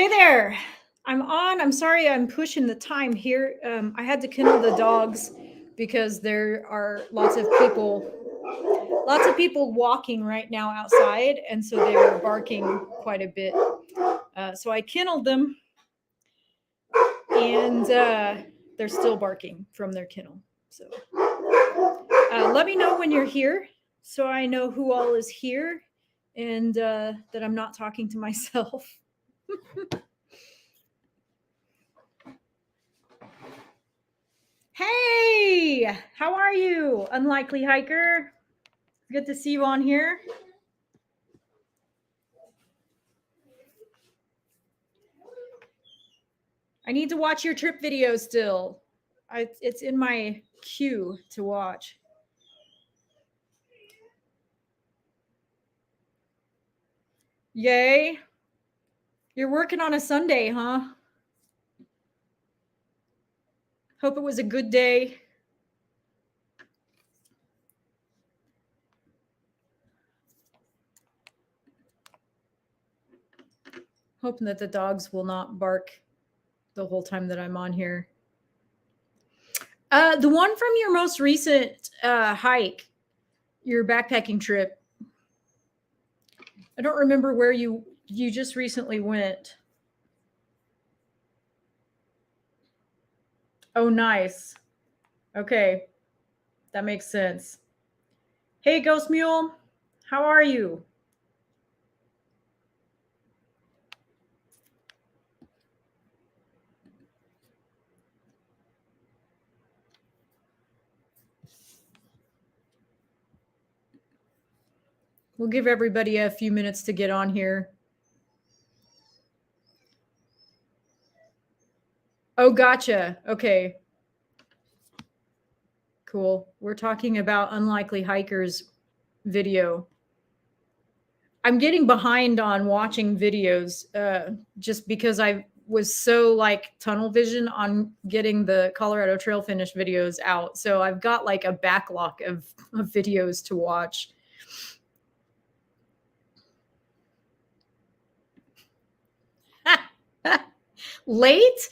Hey there. I'm on. I'm sorry I'm pushing the time here. I had to kennel the dogs because there are lots of people walking right now outside, and so they're barking quite a bit. So I kenneled them, and they're still barking from their kennel. So let me know when you're here, so I know who all is here, and that I'm not talking to myself. Hey, how are you, unlikely hiker? Good to see you on here. I need to watch your trip video still. It's in my queue to watch. Yay. You're working on a Sunday, huh? Hope it was a good day. Hoping that the dogs will not bark the whole time that I'm on here. The one from your most recent hike, your backpacking trip. I don't remember where you just recently went. Oh, nice. Okay. That makes sense. Hey, Ghost Mule. How are you? We'll give everybody a few minutes to get on here. Oh, gotcha. Okay. Cool. We're talking about Unlikely Hikers video. I'm getting behind on watching videos just because I was so like tunnel vision on getting the Colorado Trail Finish videos out. So I've got like a backlog of videos to watch. Late?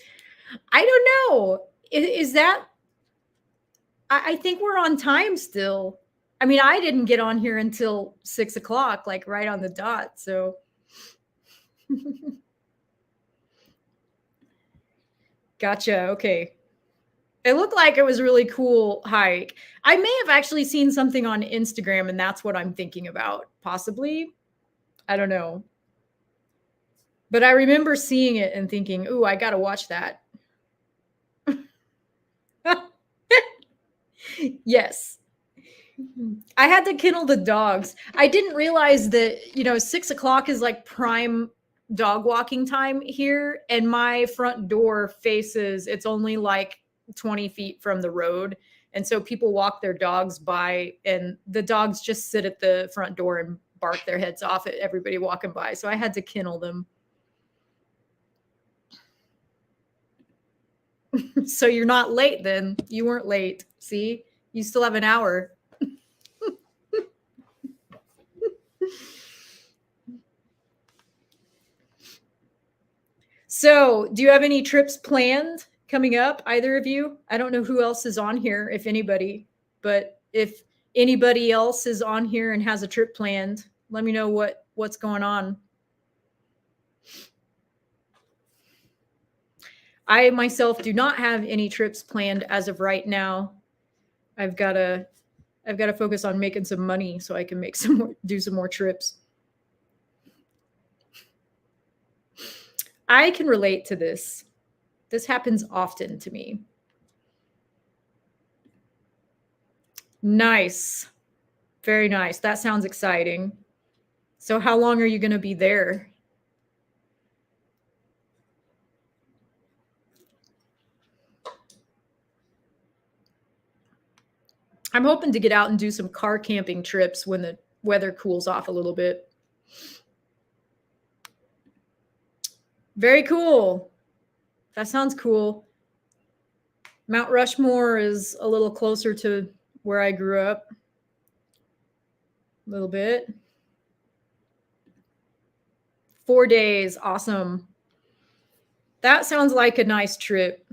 I don't know. Is that? I think we're on time still. I mean, I didn't get on here until 6 o'clock, like right on the dot. So, gotcha. Okay. It looked like it was a really cool hike. I may have actually seen something on Instagram, and that's what I'm thinking about, possibly. I don't know. But I remember seeing it and thinking, ooh, I got to watch that. Yes. I had to kennel the dogs. I didn't realize that, 6 o'clock is like prime dog walking time here. And my front door faces, it's only like 20 feet from the road. And so people walk their dogs by, and the dogs just sit at the front door and bark their heads off at everybody walking by. So I had to kennel them. So you're not late then. You weren't late. See, you still have an hour. So, do you have any trips planned coming up, either of you? I don't know who else is on here, if anybody, but if anybody else is on here and has a trip planned, let me know what's going on. I myself do not have any trips planned as of right now. I've got to focus on making some money so I can do some more trips. I can relate to this. This happens often to me. Nice. Very nice. That sounds exciting. So how long are you going to be there? I'm hoping to get out and do some car camping trips when the weather cools off a little bit. Very cool. That sounds cool. Mount Rushmore is a little closer to where I grew up. A little bit. 4 days. Awesome. That sounds like a nice trip.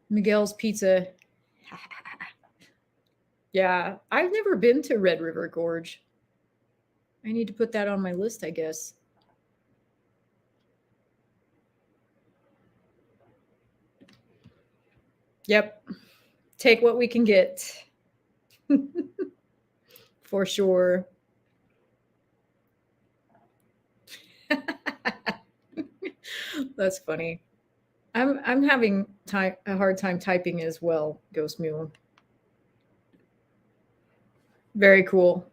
Miguel's Pizza. Yeah, I've never been to Red River Gorge. I need to put that on my list, I guess. Yep. Take what we can get. For sure. That's funny. I'm having a hard time typing as well, Ghost Mule. Very cool.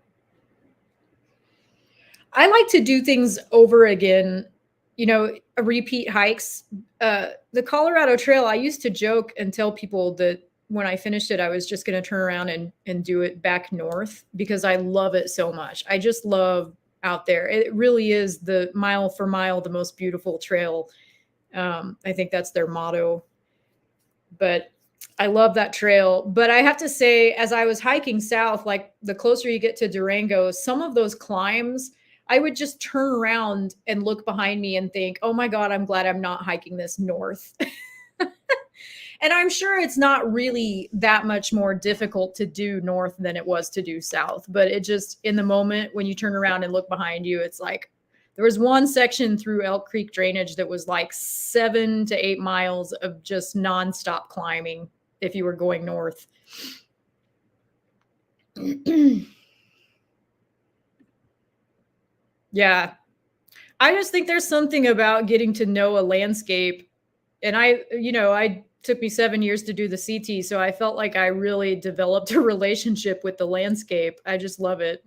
I like to do things over again, repeat hikes. The Colorado Trail, I used to joke and tell people that when I finished it, I was just going to turn around and do it back north because I love it so much. I just love out there. It really is the mile for mile, the most beautiful trail. I think that's their motto. But I love that trail. But I have to say, as I was hiking south, like the closer you get to Durango, some of those climbs, I would just turn around and look behind me and think, oh my God, I'm glad I'm not hiking this north. And I'm sure it's not really that much more difficult to do north than it was to do south. But it just, in the moment, when you turn around and look behind you, it's like, there was one section through Elk Creek drainage that was like 7 to 8 miles of just nonstop climbing if you were going north. Yeah. I just think there's something about getting to know a landscape. And I took me 7 years to do the CT, so I felt like I really developed a relationship with the landscape. I just love it.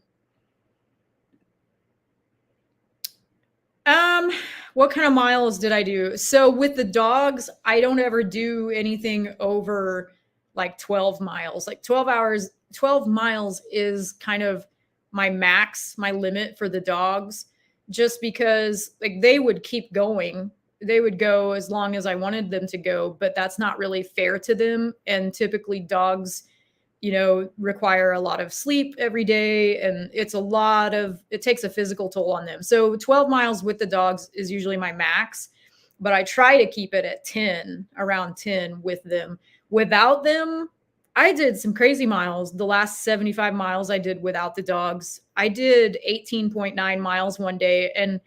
What kind of miles did I do? So with the dogs, I don't ever do anything over like 12 miles. Like 12 hours, 12 miles is kind of my max, my limit for the dogs, just because like they would keep going. They would go as long as I wanted them to go, but that's not really fair to them. And typically dogs, require a lot of sleep every day. And it takes a physical toll on them. So 12 miles with the dogs is usually my max, but I try to keep it at 10, around 10 with them. Without them, I did some crazy miles. The last 75 miles I did without the dogs. I did 18.9 miles one day. And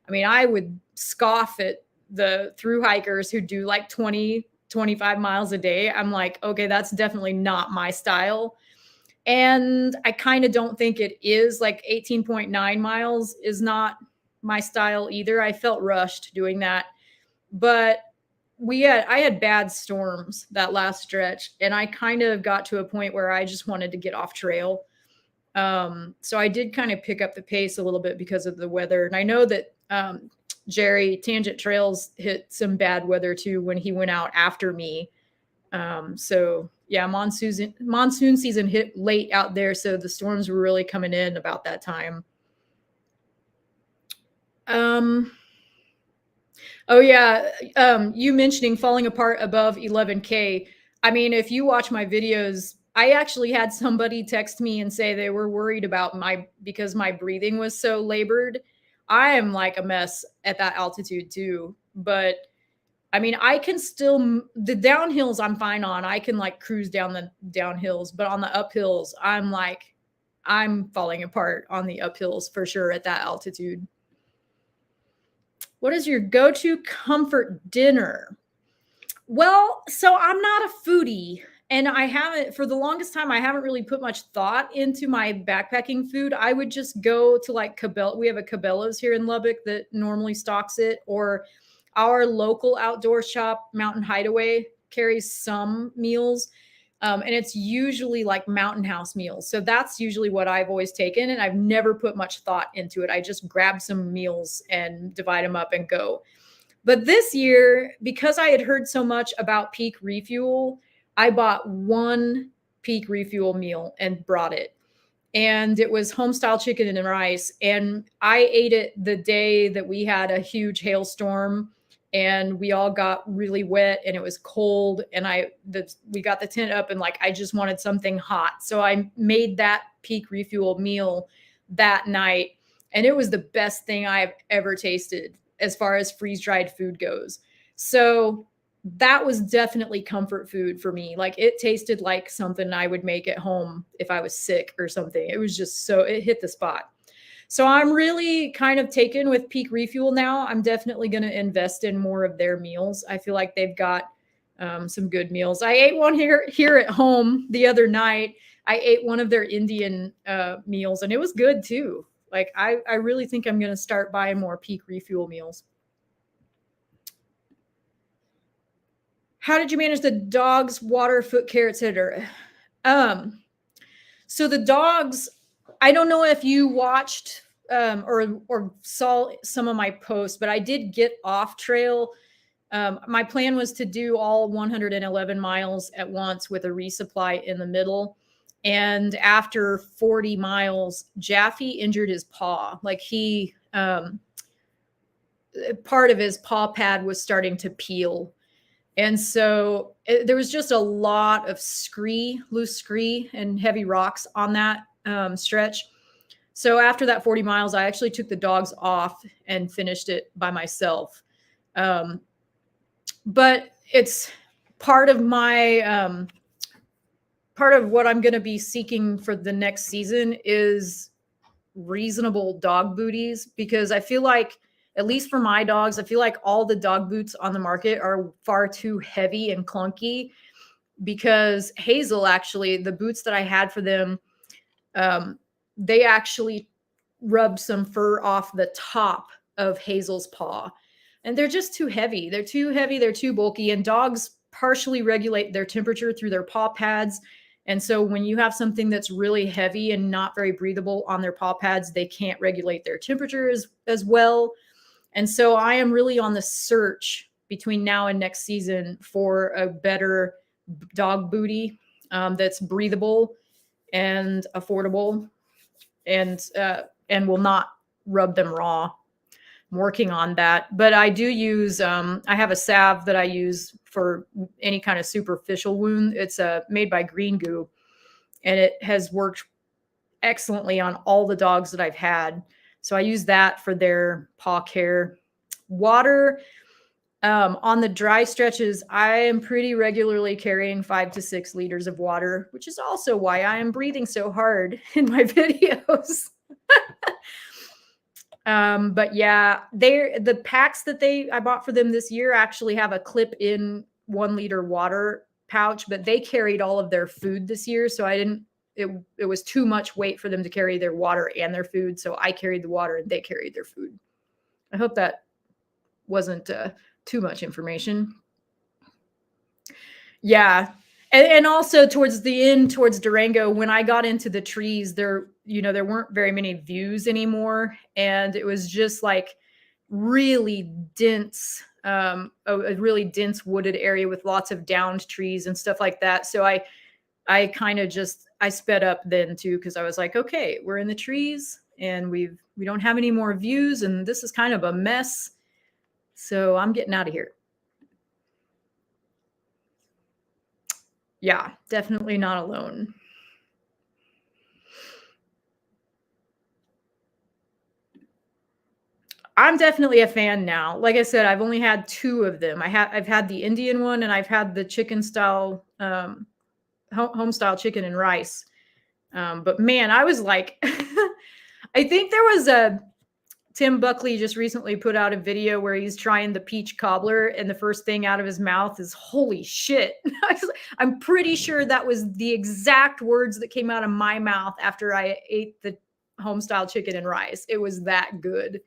I mean, I would scoff at the through hikers who do like 20, 25 miles a day. I'm like, okay, that's definitely not my style. And I kind of don't think it is. Like 18.9 miles is not my style either. I felt rushed doing that. But I had bad storms that last stretch, and I kind of got to a point where I just wanted to get off trail. So I did kind of pick up the pace a little bit because of the weather. And I know that Jerry Tangent Trails hit some bad weather too when he went out after me. So yeah, monsoon season hit late out there, so the storms were really coming in about that time. Oh yeah, you mentioning falling apart above 11K. I mean, if you watch my videos, I actually had somebody text me and say they were worried about because my breathing was so labored. I am like a mess at that altitude too, but I mean, I can still the downhills I'm fine on. I can like cruise down the downhills, but on the uphills, I'm falling apart on the uphills for sure at that altitude. What is your go-to comfort dinner? Well, so I'm not a foodie, and I haven't for the longest time. I haven't really put much thought into my backpacking food. I would just go to like Cabela. We have a Cabela's here in Lubbock that normally stocks it, or our local outdoor shop, Mountain Hideaway, carries some meals. And it's usually like Mountain House meals. So that's usually what I've always taken. And I've never put much thought into it. I just grab some meals and divide them up and go. But this year, because I had heard so much about Peak Refuel, I bought one Peak Refuel meal and brought it. And it was homestyle chicken and rice. And I ate it the day that we had a huge hailstorm and we all got really wet and it was cold, and we got the tent up, and like I just wanted something hot. So I made that Peak Refuel meal that night, and it was the best thing I've ever tasted as far as freeze-dried food goes. So that was definitely comfort food for me. Like it tasted like something I would make at home if I was sick or something. It was just so, it hit the spot. So I'm really kind of taken with Peak Refuel now. I'm definitely going to invest in more of their meals. I feel like they've got some good meals. I ate one here at home the other night. I ate one of their Indian meals, and it was good too. Like I really think I'm going to start buying more Peak Refuel meals. How did you manage the dogs, water, foot care, etc.? So the dogs, I don't know if you watched or saw some of my posts, but I did get off trail. My plan was to do all 111 miles at once with a resupply in the middle. And after 40 miles, Jaffe injured his paw. Like part of his paw pad was starting to peel. And so there was just a lot of loose scree and heavy rocks on that stretch. So after that 40 miles, I actually took the dogs off and finished it by myself. But it's part of my part of what I'm going to be seeking for the next season is reasonable dog booties, because I feel like, at least for my dogs, I feel like all the dog boots on the market are far too heavy and clunky. Because Hazel, actually, the boots that I had for them, they actually rubbed some fur off the top of Hazel's paw. And they're just too heavy. They're too heavy. They're too bulky. And dogs partially regulate their temperature through their paw pads. And so when you have something that's really heavy and not very breathable on their paw pads, they can't regulate their temperature as well. And so I am really on the search between now and next season for a better dog booty that's breathable and affordable and will not rub them raw. I'm working on that. But I do use, I have a salve that I use for any kind of superficial wound. It's made by Green Goo, and it has worked excellently on all the dogs that I've had. So I use that for their paw care. Water, on the dry stretches, I am pretty regularly carrying 5 to 6 liters of water, which is also why I am breathing so hard in my videos. But yeah, the packs that I bought for them this year actually have a clip-in 1 liter water pouch, but they carried all of their food this year, so it was too much weight for them to carry their water and their food, so I carried the water and they carried their food. I hope that wasn't too much information. Yeah. And also towards the end, towards Durango, when I got into the trees, there weren't very many views anymore. And it was just like really dense, a really dense wooded area with lots of downed trees and stuff like that. So I kind of I sped up then too, because I was like, okay, we're in the trees and we don't have any more views, and this is kind of a mess. So I'm getting out of here. Yeah, definitely not alone. I'm definitely a fan now. Like I said, I've only had 2 of them. I've had the Indian one, and I've had the chicken style, home style chicken and rice. But man, I was like, I think there was Tim Buckley just recently put out a video where he's trying the peach cobbler, and the first thing out of his mouth is "holy shit." I'm pretty sure that was the exact words that came out of my mouth after I ate the homestyle chicken and rice. It was that good.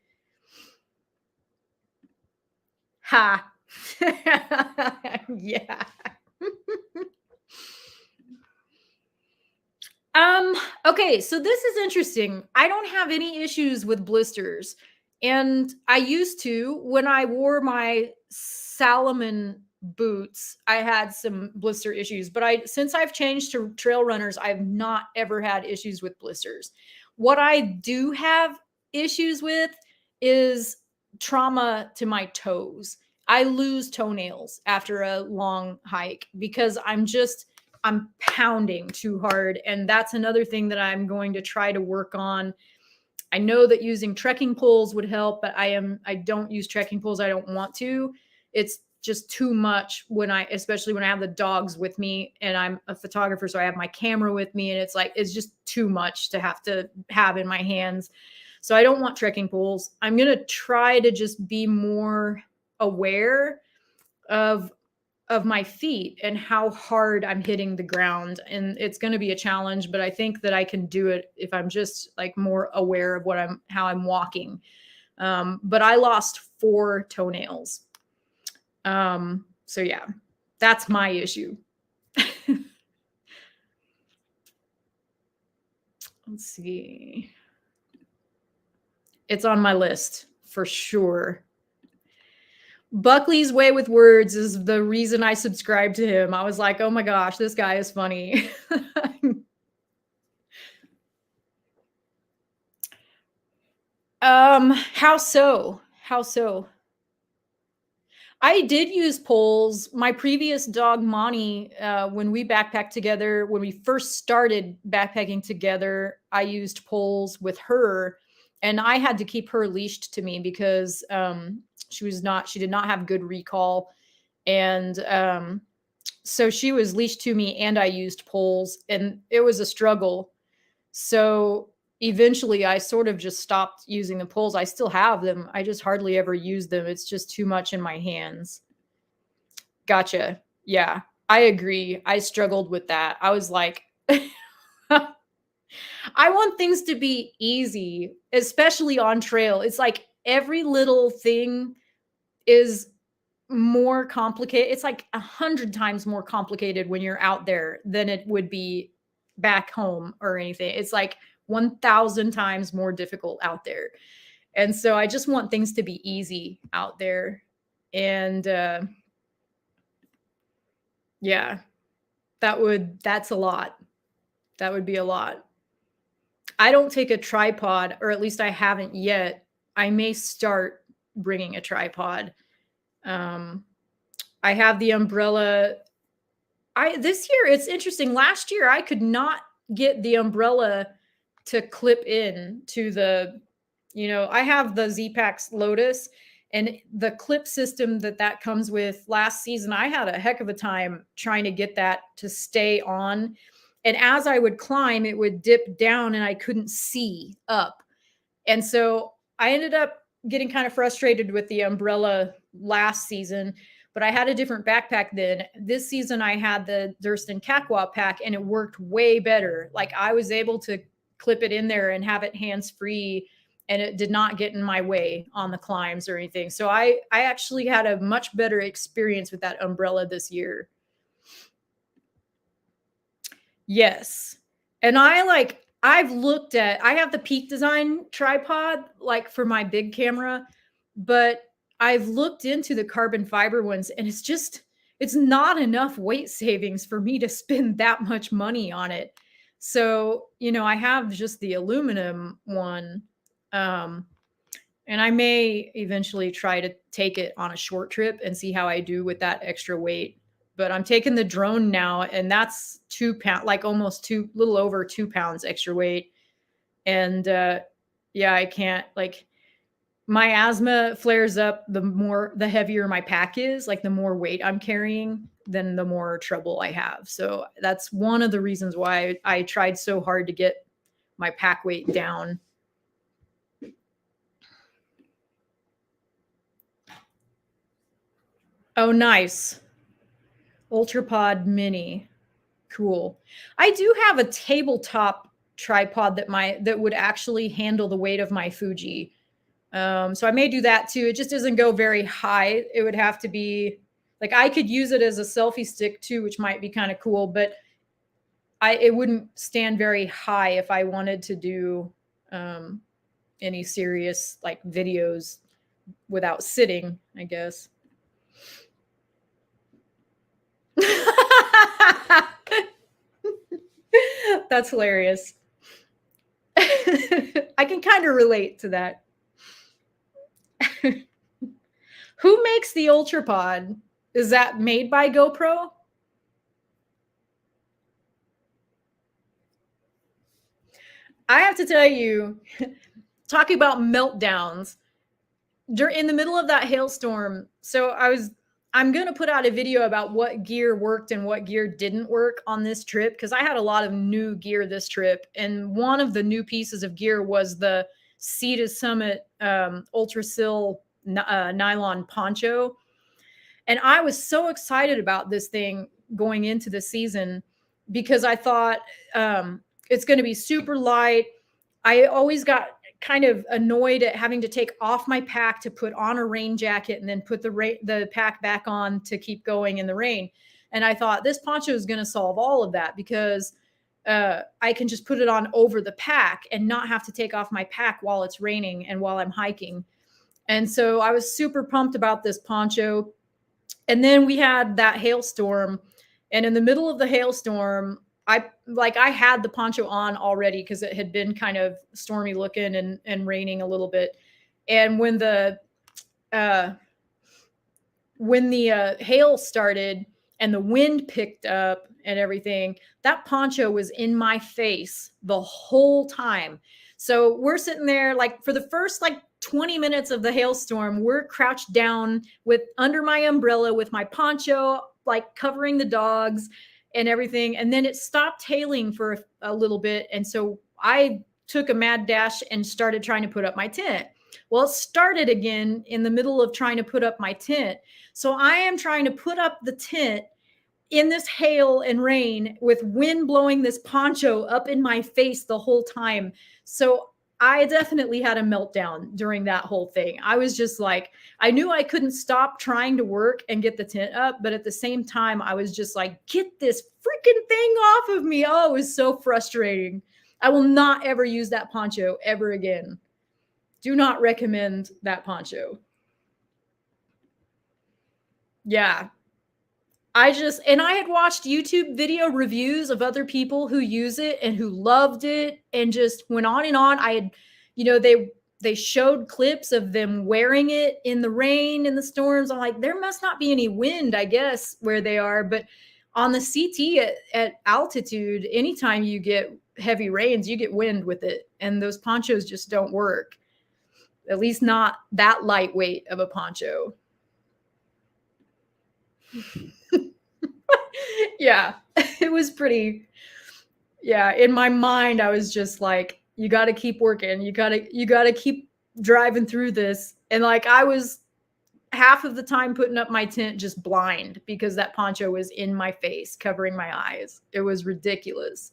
Ha. Yeah. Okay, so this is interesting. I don't have any issues with blisters. And I used to, when I wore my Salomon boots, I had some blister issues, but since I've changed to trail runners, I've not ever had issues with blisters. What I do have issues with is trauma to my toes. I lose toenails after a long hike because I'm pounding too hard. And that's another thing that I'm going to try to work on. I know that using trekking poles would help, but I don't use trekking poles. I don't want to. It's just too much especially when I have the dogs with me and I'm a photographer. So I have my camera with me and it's just too much to have in my hands. So I don't want trekking poles. I'm going to try to just be more aware of my feet and how hard I'm hitting the ground. And it's going to be a challenge, but I think that I can do it if I'm just like more aware of how I'm walking. But I lost 4 toenails. So yeah, that's my issue. Let's see. It's on my list for sure. Buckley's way with words is the reason I subscribed to him. I was like, oh my gosh, this guy is funny. How so? How so? I did use poles. My previous dog, Monty, when we backpacked together, when we first started backpacking together, I used poles with her, and I had to keep her leashed to me because she did not have good recall. And so she was leashed to me and I used poles and it was a struggle. So eventually I sort of just stopped using the poles. I still have them. I just hardly ever use them. It's just too much in my hands. Gotcha. Yeah, I agree. I struggled with that. I was like, I want things to be easy, especially on trail. It's like every little thing is more complicated. It's like 100 times more complicated when you're out there than it would be back home or anything. It's like 1,000 times more difficult out there. And so I just want things to be easy out there. And yeah, that's a lot. That would be a lot. I don't take a tripod, or at least I haven't yet. I may start bringing a tripod. I have the umbrella. This year it's interesting. Last year I could not get the umbrella to clip in to I have the Z-Packs Lotus and the clip system that comes with. Last season I had a heck of a time trying to get that to stay on. And as I would climb, it would dip down and I couldn't see up. And so I ended up getting kind of frustrated with the umbrella last season, but I had a different backpack then. This season I had the Durston Kakwa pack and it worked way better. Like I was able to clip it in there and have it hands-free and it did not get in my way on the climbs or anything. So I actually had a much better experience with that umbrella this year. Yes. And I have the Peak Design tripod, like for my big camera, but I've looked into the carbon fiber ones and it's not enough weight savings for me to spend that much money on it. So, I have just the aluminum one. And I may eventually try to take it on a short trip and see how I do with that extra weight. But I'm taking the drone now, and that's 2 pounds, like little over 2 pounds extra weight. And yeah, I can't, like, my asthma flares up the heavier my pack is, like the more weight I'm carrying, then the more trouble I have. So that's one of the reasons why I tried so hard to get my pack weight down. Oh, nice. Ultrapod Mini. Cool. I do have a tabletop tripod that would actually handle the weight of my Fuji. So I may do that too. It just doesn't go very high. It would have to be like, I could use it as a selfie stick too, which might be kind of cool, but it wouldn't stand very high if I wanted to do any serious like videos without sitting, I guess. That's hilarious. I can kind of relate to that. Who makes the Ultra Pod? Is that made by GoPro? I have to tell you, talking about meltdowns, in the middle of that hailstorm. So I'm going to put out a video about what gear worked and what gear didn't work on this trip, because I had a lot of new gear this trip. And one of the new pieces of gear was the Sea to Summit Ultra Sil nylon poncho. And I was so excited about this thing going into the season, because I thought it's going to be super light. I always got kind of annoyed at having to take off my pack to put on a rain jacket and then put the pack back on to keep going in the rain. And I thought this poncho is going to solve all of that, because I can just put it on over the pack and not have to take off my pack while it's raining and while I'm hiking. And so I was super pumped about this poncho. And then we had that hailstorm. And in the middle of the hailstorm, I had the poncho on already, because it had been kind of stormy looking and raining a little bit. And when the hail started and the wind picked up and everything, that poncho was in my face the whole time. So we're sitting there, like, for the first 20 minutes of the hailstorm, we're crouched down with under my umbrella with my poncho, like covering the dogs and everything. And then it stopped hailing for a little bit. And so I took a mad dash and started trying to put up my tent. Well, it started again in the middle of trying to put up my tent. So I am trying to put up the tent in this hail and rain with wind blowing this poncho up in my face the whole time. So I definitely had a meltdown during that whole thing. I was just like, I knew I couldn't stop trying to work and get the tent up, but at the same time, I was just like, get this freaking thing off of me. Oh, it was so frustrating. I will not ever use that poncho ever again. Do not recommend that poncho. Yeah. I had watched YouTube video reviews of other people who use it and who loved it and just went on and on. I had, they showed clips of them wearing it in the rain and the storms. I'm like, there must not be any wind, I guess, where they are. But on the CT at altitude, anytime you get heavy rains, you get wind with it. And those ponchos just don't work. At least not that lightweight of a poncho. Yeah, it was pretty. Yeah, in my mind, I was just like, you got to keep working. You got to keep driving through this. And I was half of the time putting up my tent just blind, because that poncho was in my face, covering my eyes. It was ridiculous.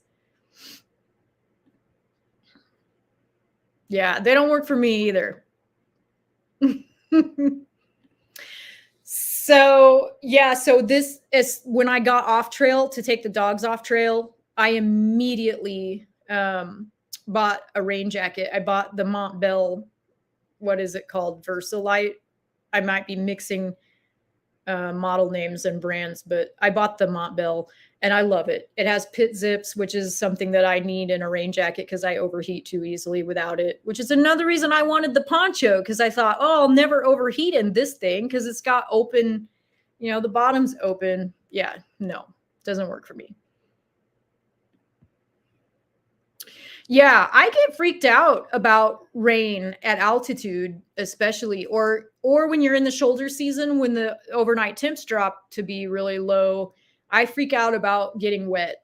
Yeah, they don't work for me either. So this is when I got off trail to take the dogs off trail. I immediately bought a rain jacket. I bought the Montbell, what is it called? Versalite. I might be mixing model names and brands, but I bought the Montbell and I love it. It has pit zips, which is something that I need in a rain jacket because I overheat too easily without it, which is another reason I wanted the poncho, because I thought, oh, I'll never overheat in this thing because it's got open, the bottom's open. Yeah, no, doesn't work for me. Yeah, I get freaked out about rain at altitude, especially, or when you're in the shoulder season when the overnight temps drop to be really low. I freak out about getting wet.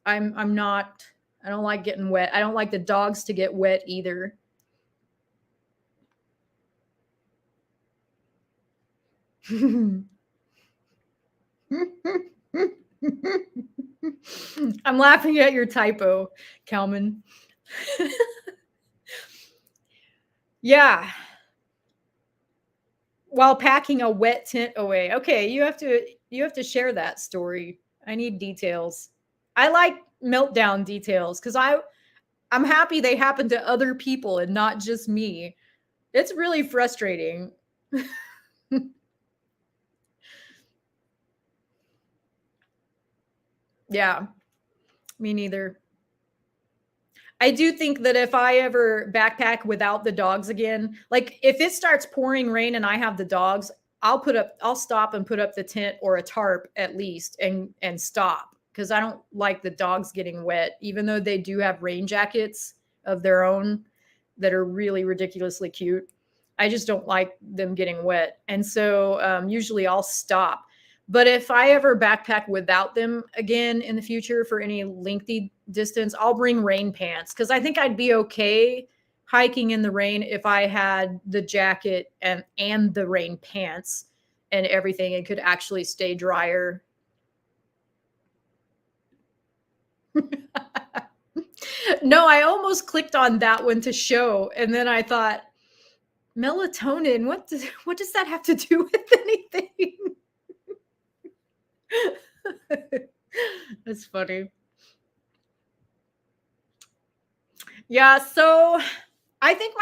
I'm not I don't like getting wet. I don't like the dogs to get wet either. I'm laughing at your typo, Kalman. Yeah. While packing a wet tent away. Okay, you have to share that story. I need details. I like meltdown details because I'm happy they happen to other people and not just me. It's really frustrating. Yeah, me neither. I do think that if I ever backpack without the dogs again, like if it starts pouring rain and I have the dogs, I'll stop and put up the tent or a tarp at least and stop because I don't like the dogs getting wet, even though they do have rain jackets of their own that are really ridiculously cute. I just don't like them getting wet. And so usually I'll stop. But if I ever backpack without them again in the future for any lengthy distance, I'll bring rain pants because I think I'd be okay hiking in the rain if I had the jacket and the rain pants and everything and could actually stay drier. No, I almost clicked on that one to show, and then I thought, melatonin, what does that have to do with anything? That's funny. Yeah, so I think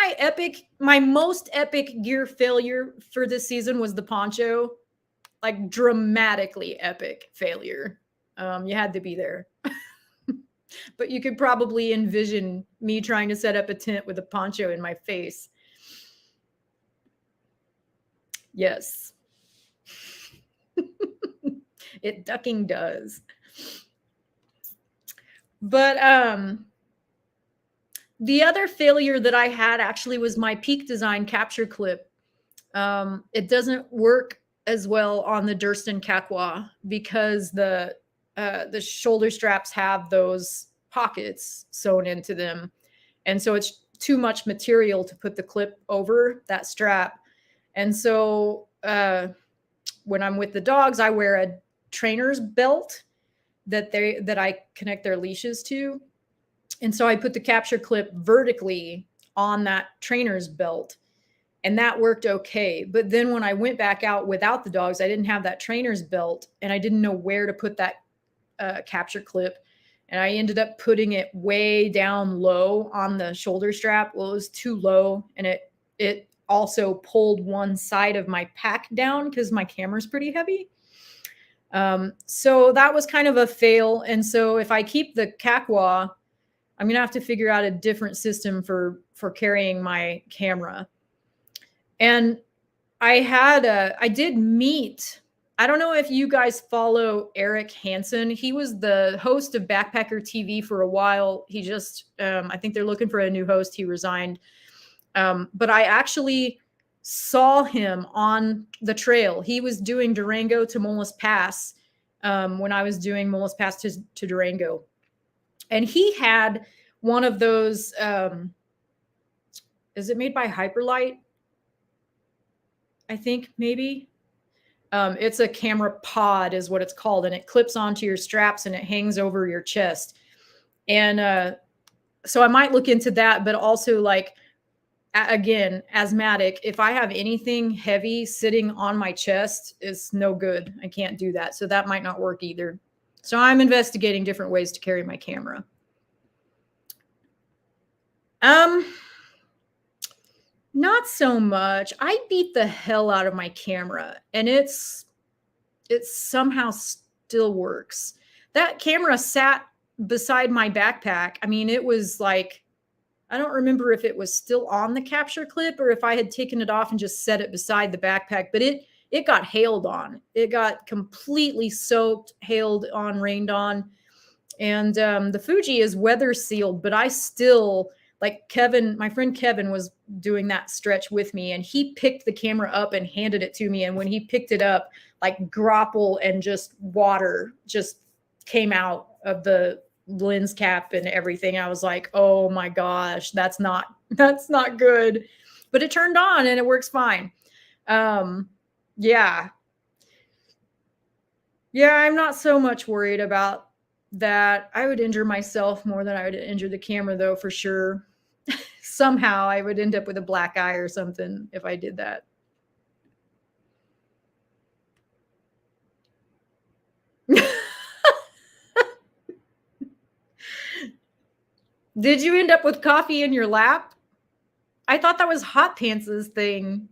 my most epic gear failure for this season was the poncho. Like dramatically epic failure. You had to be there. But you could probably envision me trying to set up a tent with a poncho in my face. Yes. It ducking does. But the other failure that I had actually was my Peak Design capture clip. It doesn't work as well on the Durston Kakwa because the shoulder straps have those pockets sewn into them. And so it's too much material to put the clip over that strap. And so when I'm with the dogs, I wear a trainer's belt that I connect their leashes to. And so I put the capture clip vertically on that trainer's belt. And that worked okay. But then when I went back out without the dogs, I didn't have that trainer's belt and I didn't know where to put that capture clip. And I ended up putting it way down low on the shoulder strap. Well, it was too low and it also pulled one side of my pack down because my camera's pretty heavy. So that was kind of a fail. And so if I keep the Kakwa, I'm going to have to figure out a different system for carrying my camera. And I did meet, I don't know if you guys follow Eric Hansen. He was the host of Backpacker TV for a while. He just, I think they're looking for a new host. He resigned. But I actually saw him on the trail. He was doing Durango to Molas Pass when I was doing Molas Pass to Durango. And he had one of those, is it made by Hyperlight? I think maybe. It's a camera pod is what it's called. And it clips onto your straps and it hangs over your chest. And so I might look into that, but also like, again, asthmatic, if I have anything heavy sitting on my chest, it's no good. I can't do that. So that might not work either. So I'm investigating different ways to carry my camera. Not so much. I beat the hell out of my camera and it somehow still works. That camera sat beside my backpack. I mean, it was like, I don't remember if it was still on the capture clip or if I had taken it off and just set it beside the backpack, but it got hailed on. It got completely soaked, hailed on, rained on. And the Fuji is weather sealed, but I still, like Kevin, my friend Kevin was doing that stretch with me and he picked the camera up and handed it to me. And when he picked it up, like grapple and just water just came out of the lens cap and everything. I was like, oh my gosh, that's not good. But it turned on and it works fine. Yeah. Yeah, I'm not so much worried about that. I would injure myself more than I would injure the camera though, for sure. Somehow I would end up with a black eye or something if I did that. Did you end up with coffee in your lap? I thought that was Hot Pants' thing.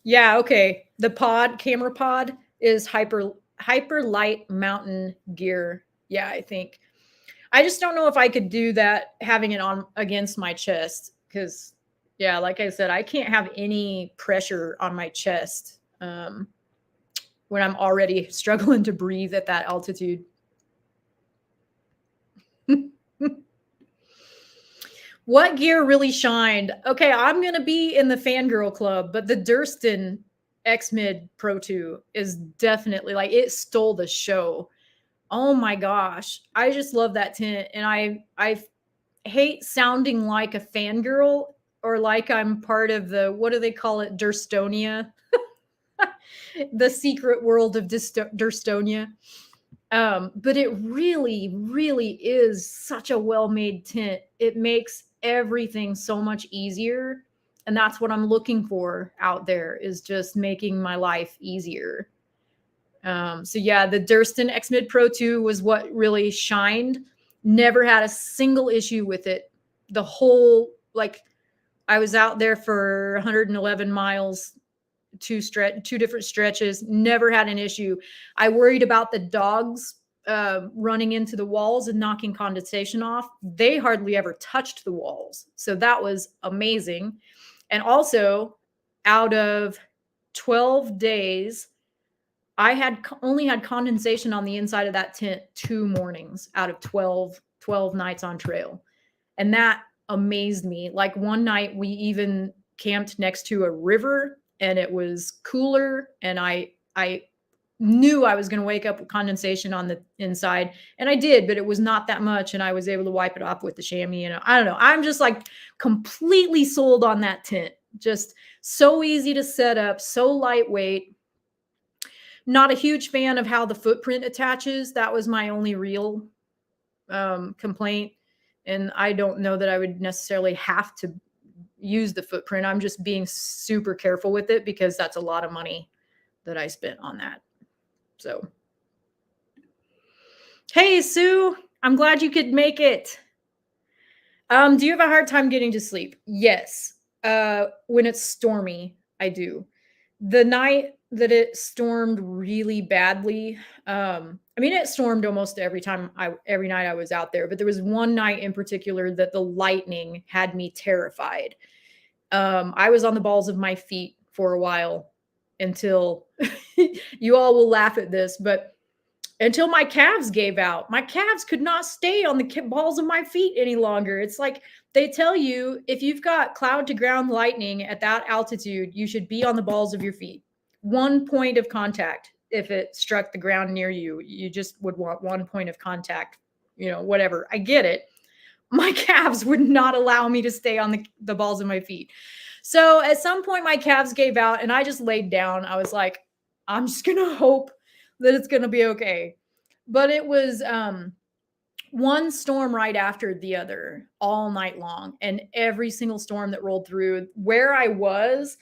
Yeah, okay. The camera pod is hyper light mountain gear. Yeah, I think. I just don't know if I could do that having it on against my chest because yeah, like I said, I can't have any pressure on my chest when I'm already struggling to breathe at that altitude. What gear really shined? Okay, I'm gonna be in the fangirl club, but the Durston X Mid Pro 2 is definitely like it stole the show. Oh my gosh, I just love that tent, and I hate sounding like a fangirl or like I'm part of the what do they call it, Durstonia, the secret world of Durstonia. But it really, really is such a well-made tent. It makes everything so much easier. And that's what I'm looking for out there is just making my life easier. So yeah, the Durston X Mid Pro 2 was what really shined. Never had a single issue with it. The whole, like, I was out there for 111 miles, two different stretches, never had an issue. I worried about the dogs running into the walls and knocking condensation off. They hardly ever touched the walls. So that was amazing. And also, out of 12 days, I had only had condensation on the inside of that tent 2 mornings out of 12 nights on trail. And that amazed me. Like one night we even camped next to a river and it was cooler and I knew I was going to wake up with condensation on the inside and I did, but it was not that much and I was able to wipe it off with the chamois. And I don't know. I'm just like completely sold on that tent. Just so easy to set up, so lightweight. Not a huge fan of how the footprint attaches. That was my only real complaint. And I don't know that I would necessarily have to use the footprint. I'm just being super careful with it because that's a lot of money that I spent on that. So, hey, Sue, I'm glad you could make it. Do you have a hard time getting to sleep? Yes. When it's stormy, I do. The night that it stormed really badly, I mean, it stormed almost every night I was out there, but there was one night in particular that the lightning had me terrified. I was on the balls of my feet for a while until you all will laugh at this, but until my calves gave out. My calves could not stay on the balls of my feet any longer. It's like they tell you if you've got cloud to ground lightning at that altitude, you should be on the balls of your feet. 1 point of contact. If it struck the ground near you, you just would want 1 point of contact, whatever. I get it. My calves would not allow me to stay on the balls of my feet. So at some point, my calves gave out and I just laid down. I was like, I'm just going to hope that it's going to be okay. But it was one storm right after the other all night long. And every single storm that rolled through where I was,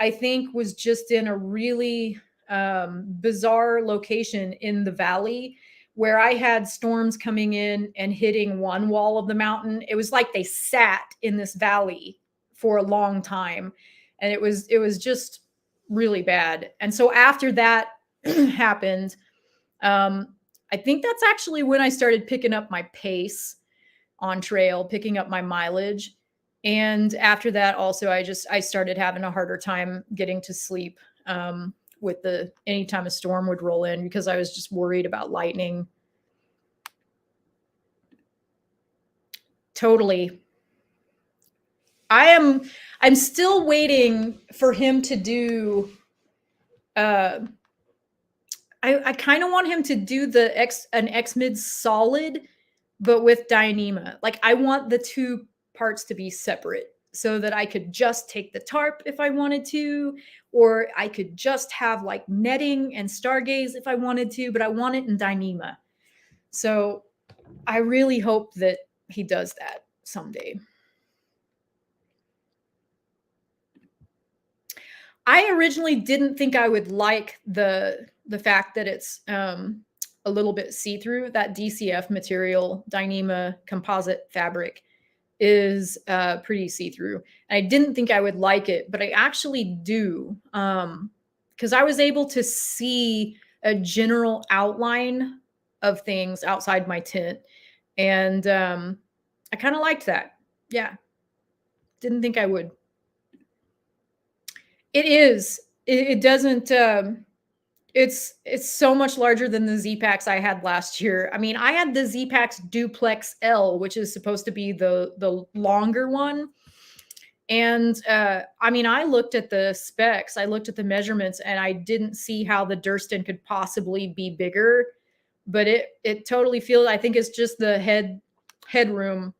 I think was just in a really bizarre location in the valley where I had storms coming in and hitting one wall of the mountain. It was like they sat in this valley for a long time. And it was just really bad. And so after that happened, I think that's actually when I started picking up my pace on trail, picking up my mileage. And after that, also, I started having a harder time getting to sleep with anytime a storm would roll in because I was just worried about lightning. Totally. I'm still waiting for him to do I kind of want him to do an X mid solid, but with Dyneema. Like I want the two parts to be separate so that I could just take the tarp if I wanted to, or I could just have like netting and stargaze if I wanted to, but I want it in Dyneema. So I really hope that he does that someday. I originally didn't think I would like the fact that it's a little bit see-through. That DCF material, Dyneema composite fabric, is pretty see-through. And I didn't think I would like it, but I actually do, because I was able to see a general outline of things outside my tent, and I kind of liked that. Yeah, Didn't think I would. It is. It doesn't. It's so much larger than the Z packs I had last year. I mean, I had the Z packs Duplex L, which is supposed to be the longer one. And I mean, I looked at the specs, I looked at the measurements, and I didn't see how the Durston could possibly be bigger. But it totally feels. I think it's just the headroom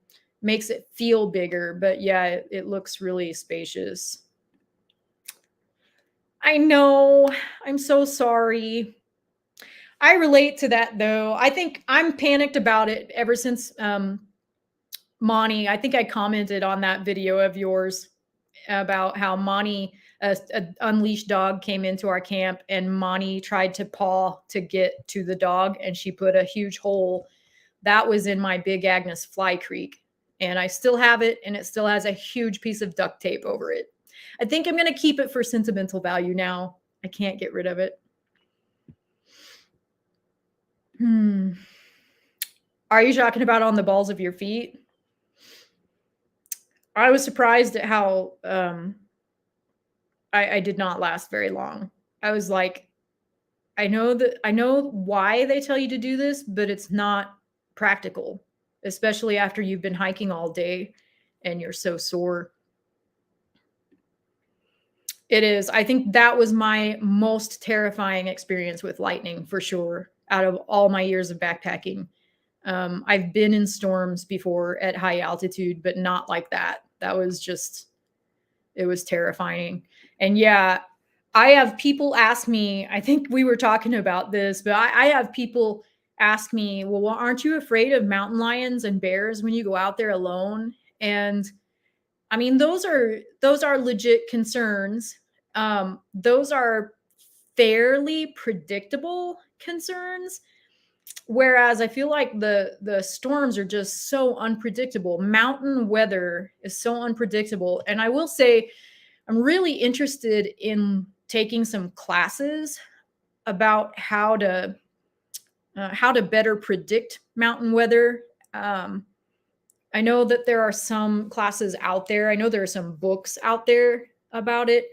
makes it feel bigger. But yeah, it looks really spacious. I know. I'm so sorry. I relate to that though. I think I'm panicked about it ever since Monty. I think I commented on that video of yours about how Monty, a unleashed dog, came into our camp, and Monty tried to paw to get to the dog, and she put a huge hole. That was in my Big Agnes Fly Creek, and I still have it, and it still has a huge piece of duct tape over it. I think I'm going to keep it for sentimental value now. I can't get rid of it. Are you talking about on the balls of your feet? I was surprised at how I did not last very long. I was like, I know why they tell you to do this, but it's not practical, especially after you've been hiking all day and you're so sore. It is. I think that was my most terrifying experience with lightning for sure out of all my years of backpacking. I've been in storms before at high altitude, but not like that. That was just, it was terrifying. And yeah, I have people ask me, I think we were talking about this, but I have people ask me, well, aren't you afraid of mountain lions and bears when you go out there alone? And I mean, those are legit concerns. Those are fairly predictable concerns. Whereas I feel like the storms are just so unpredictable. Mountain weather is so unpredictable. And I will say, I'm really interested in taking some classes about how to better predict mountain weather. I know that there are some classes out there. I know there are some books out there about it.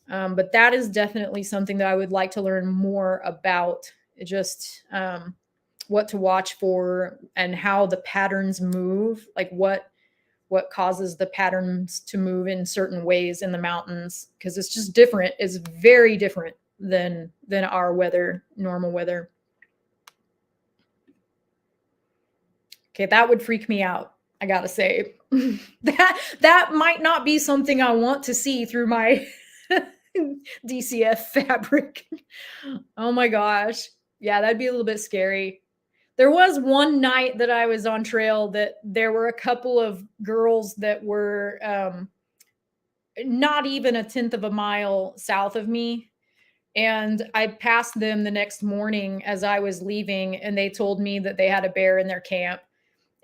But that is definitely something that I would like to learn more about. Just what to watch for and how the patterns move, like what causes the patterns to move in certain ways in the mountains, because it's just different. It's very different than our weather, normal weather. Okay, that would freak me out, I gotta say. that might not be something I want to see through my DCF fabric. Oh my gosh. Yeah, that'd be a little bit scary. There was one night that I was on trail that there were a couple of girls that were not even a 10th of a mile south of me. And I passed them the next morning as I was leaving, and they told me that they had a bear in their camp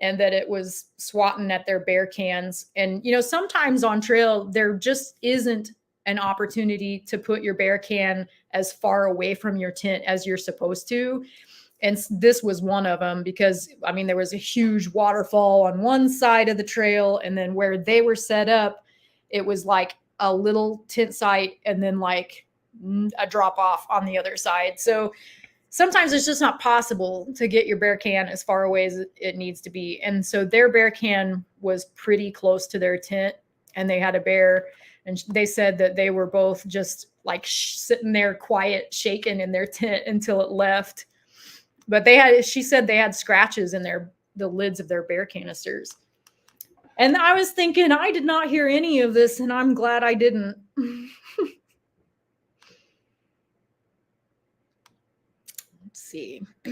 and that it was swatting at their bear cans. And, you know, sometimes on trail, there just isn't an opportunity to put your bear can as far away from your tent as you're supposed to. And this was one of them, because I mean, there was a huge waterfall on one side of the trail, and then where they were set up, it was like a little tent site and then like a drop off on the other side. So sometimes it's just not possible to get your bear can as far away as it needs to be. And so their bear can was pretty close to their tent, and they had a bear, and they said that they were both just like sitting there quiet, shaking in their tent until it left. But she said they had scratches in the lids of their bear canisters. And I was thinking, I did not hear any of this, and I'm glad I didn't. Let's see. Yeah,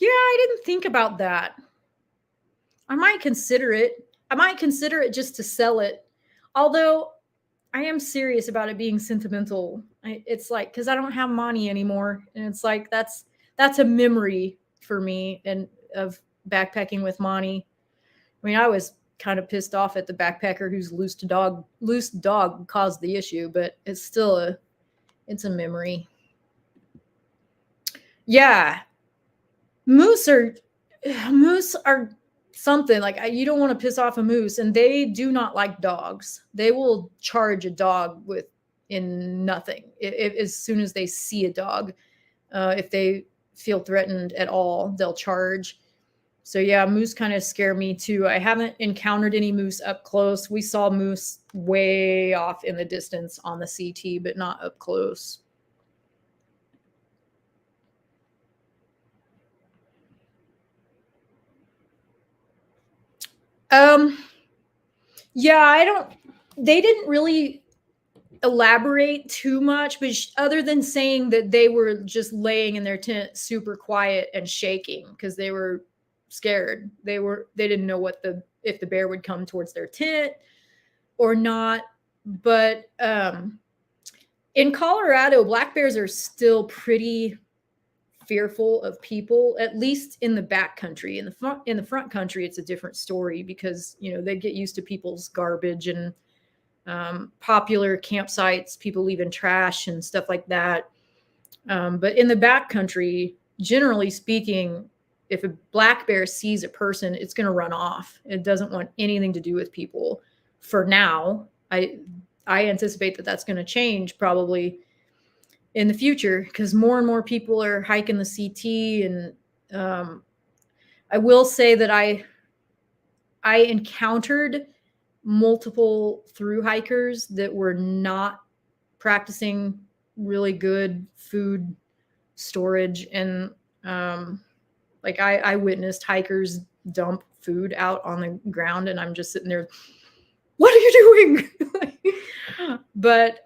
I didn't think about that. I might consider it. I might consider it just to sell it. Although I am serious about it being sentimental. It's like, because I don't have money anymore. And it's like, that's a memory for me and of backpacking with Monty. I mean, I was kind of pissed off at the backpacker whose loose dog caused the issue, but it's still it's a memory. Yeah. Moose are something like you don't want to piss off a moose, and they do not like dogs. They will charge a dog with in nothing as soon as they see a dog. If they feel threatened at all, they'll charge. So yeah, moose kind of scare me too. I haven't encountered any moose up close. We saw moose way off in the distance on the CT, but not up close. Yeah, they didn't really elaborate too much, but other than saying that they were just laying in their tent super quiet and shaking because they were scared. They didn't know if the bear would come towards their tent or not. But in Colorado, black bears are still pretty fearful of people, at least in the back country. In the front country, it's a different story because they get used to people's garbage and popular campsites, people leaving trash and stuff like that. But in the back country, generally speaking, if a black bear sees a person, it's going to run off. It doesn't want anything to do with people. For now, I anticipate that that's going to change probably in the future because more and more people are hiking the CT. And I will say that I encountered multiple through hikers that were not practicing really good food storage. And like I witnessed hikers dump food out on the ground, and I'm just sitting there, what are you doing? But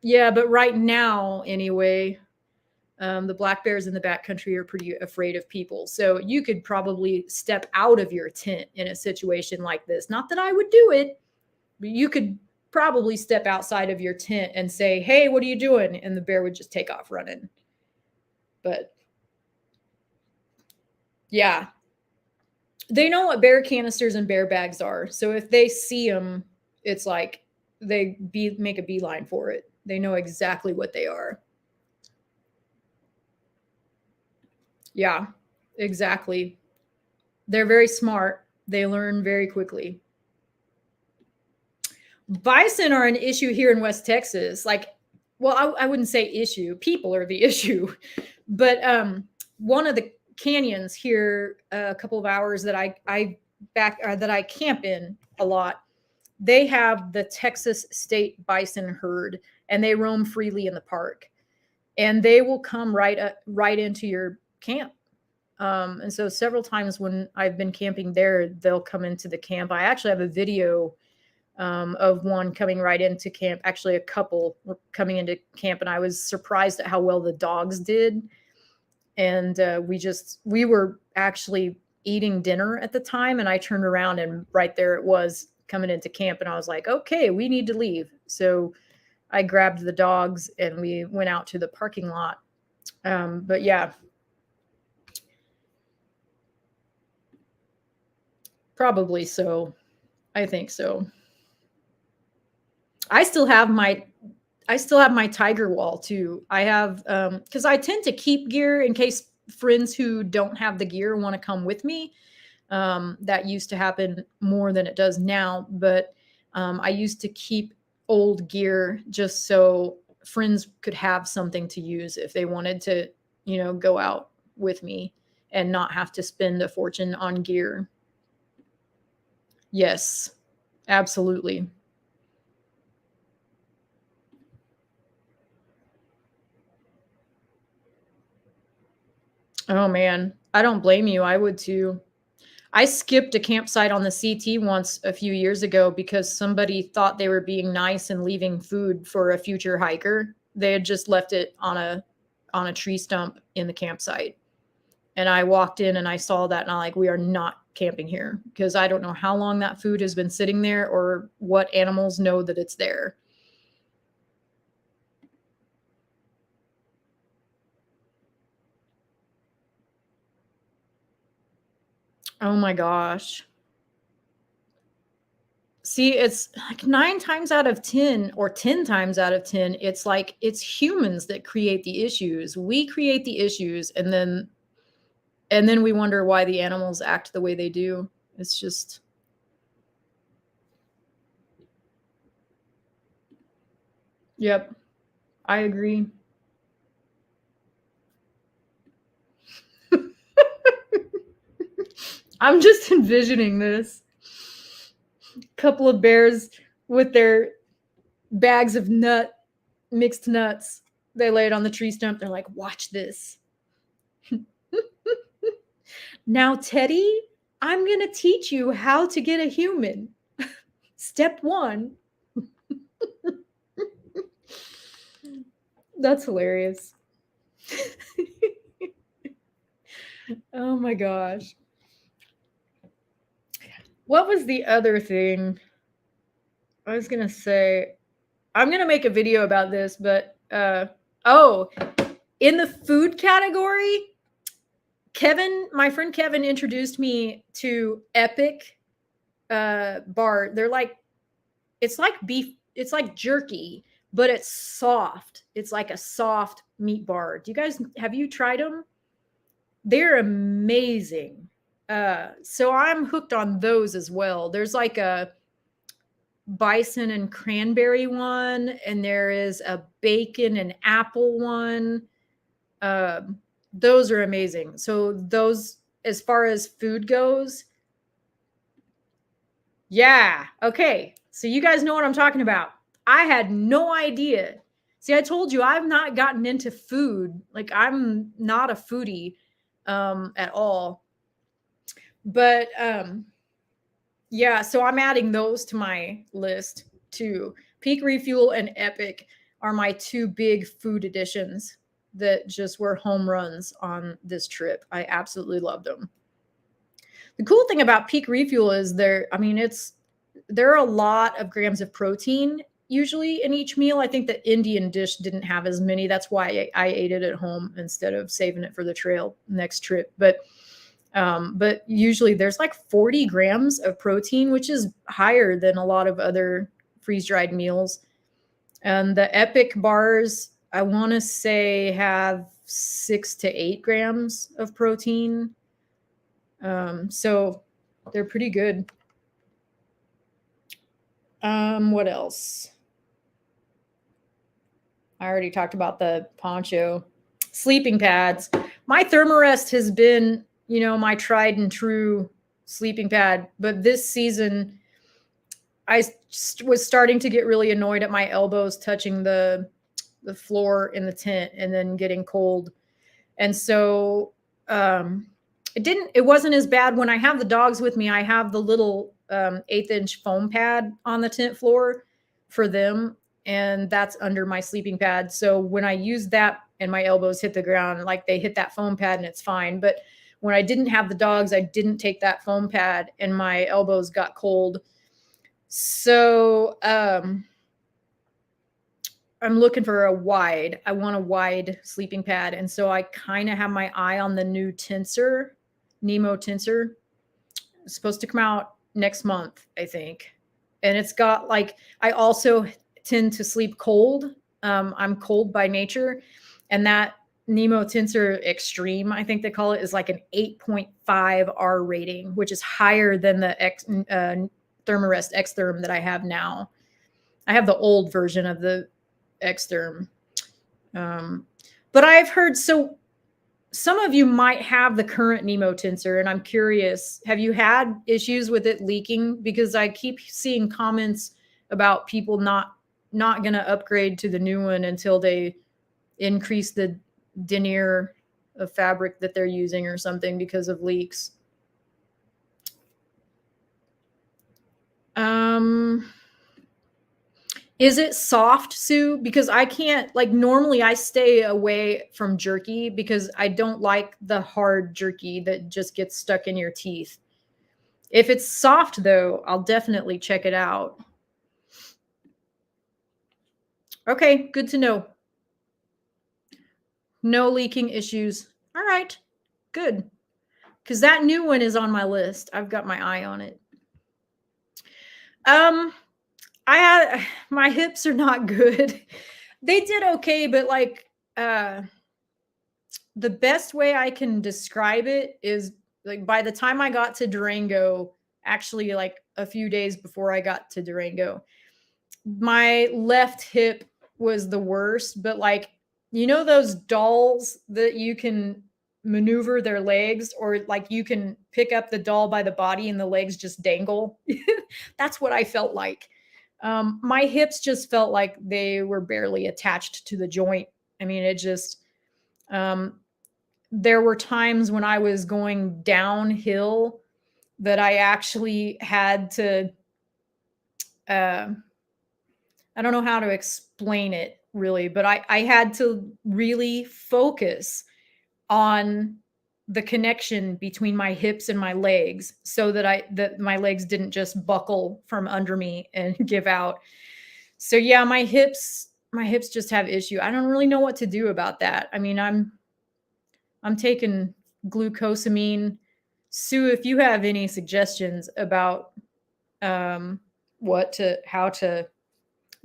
yeah, but right now anyway, the black bears in the backcountry are pretty afraid of people. So you could probably step out of your tent in a situation like this. Not that I would do it, but you could probably step outside of your tent and say, hey, what are you doing? And the bear would just take off running. But yeah, they know what bear canisters and bear bags are. So if they see them, it's like they make a beeline for it. They know exactly what they are. Yeah, exactly. They're very smart. They learn very quickly. Bison are an issue here in West Texas. Like, well, I wouldn't say issue. People are the issue. But one of the canyons here, a couple of hours that I camp in a lot, they have the Texas state bison herd, and they roam freely in the park, and they will come right into your camp. And so several times when I've been camping there, they'll come into the camp. I actually have a video of one coming right into camp. Actually, a couple were coming into camp, and I was surprised at how well the dogs did. And we were actually eating dinner at the time, and I turned around, and right there it was coming into camp, and I was like, okay, we need to leave. So I grabbed the dogs and we went out to the parking lot. But yeah, probably so. I think so. I still have my tiger wall too. I have because I tend to keep gear in case friends who don't have the gear want to come with me. That used to happen more than it does now, but I used to keep old gear just so friends could have something to use if they wanted to, go out with me and not have to spend a fortune on gear. Yes, absolutely. Oh man, I don't blame you. I would too. I skipped a campsite on the CT once a few years ago because somebody thought they were being nice and leaving food for a future hiker. They had just left it on a tree stump in the campsite. And I walked in and I saw that, and I'm like, we are not camping here because I don't know how long that food has been sitting there or what animals know that it's there. Oh my gosh. See, it's like 9 times out of 10 or 10 times out of 10, it's like it's humans that create the issues. We create the issues, and then And then we wonder why the animals act the way they do. It's just... Yep, I agree. I'm just envisioning this. Couple of bears with their bags of mixed nuts. They lay it on the tree stump. They're like, watch this. Now, Teddy, I'm going to teach you how to get a human. Step 1. That's hilarious. Oh my gosh. What was the other thing? I was going to say, I'm going to make a video about this, but in the food category, my friend Kevin introduced me to Epic bar. They're like, it's like beef, it's like jerky, but it's soft. It's like a soft meat bar. Have you tried them? They're amazing. So I'm hooked on those as well. There's like a bison and cranberry one, and there is a bacon and apple one. Those are amazing. So those, as far as food goes, yeah. Okay. So you guys know what I'm talking about. I had no idea. See, I told you I've not gotten into food. Like, I'm not a foodie at all. But yeah, so I'm adding those to my list too. Peak Refuel and Epic are my 2 big food additions that just were home runs on this trip. I absolutely loved them. The cool thing about Peak Refuel is there are a lot of grams of protein usually in each meal. I think the Indian dish didn't have as many. That's why I ate it at home instead of saving it for the trail next trip. But usually there's like 40 grams of protein, which is higher than a lot of other freeze-dried meals. And the Epic bars, I want to say, have 6 to 8 grams of protein. So they're pretty good. What else? I already talked about the poncho. Sleeping pads. My Thermarest has been, my tried and true sleeping pad, but this season I was starting to get really annoyed at my elbows touching the floor in the tent and then getting cold. And so it wasn't as bad when I have the dogs with me. I have the little 1/8-inch foam pad on the tent floor for them, and that's under my sleeping pad. So when I use that and my elbows hit the ground, like, they hit that foam pad and it's fine. But when I didn't have the dogs, I didn't take that foam pad and my elbows got cold. So I'm looking for I want a wide sleeping pad. And so I kind of have my eye on the new Nemo Tensor. It's supposed to come out next month, I think. And it's got I also tend to sleep cold. I'm cold by nature. And that Nemo Tensor Extreme, I think they call it, is like an 8.5 R rating, which is higher than the Thermarest X-Therm that I have now. I have the old version of the X-Therm. But I've heard, so some of you might have the current Nemo Tensor, and I'm curious, have you had issues with it leaking? Because I keep seeing comments about people not going to upgrade to the new one until they increase the denier of fabric that they're using or something because of leaks. Is it soft, Sue? Because I can't, normally I stay away from jerky because I don't like the hard jerky that just gets stuck in your teeth. If it's soft, though, I'll definitely check it out. Okay, good to know. No leaking issues. All right, good. Because that new one is on my list. I've got my eye on it. My hips are not good. They did okay, but the best way I can describe it is like by the time I got to Durango, actually like a few days before I got to Durango, my left hip was the worst, but like, you know, those dolls that you can maneuver their legs, or like you can pick up the doll by the body and the legs just dangle. That's what I felt like. My hips just felt like they were barely attached to the joint. I mean, it just, um, there were times when I was going downhill that I actually had to, uh, I don't know how to explain it really, but I had to really focus on the connection between my hips and my legs so that that my legs didn't just buckle from under me and give out. So yeah, my hips just have issue. I don't really know what to do about that. I mean, I'm taking glucosamine. Sue, if you have any suggestions about um how to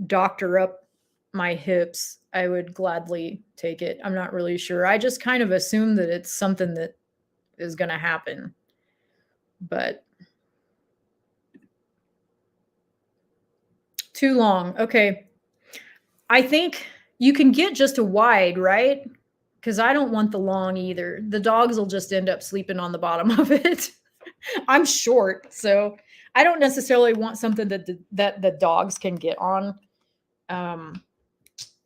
doctor up my hips, I would gladly take it. I'm not really sure. I just kind of assume that it's something that is going to happen. But too long. Okay. I think you can get just a wide, right? Because I don't want the long either. The dogs will just end up sleeping on the bottom of it. I'm short, so I don't necessarily want something that the dogs can get on. Um,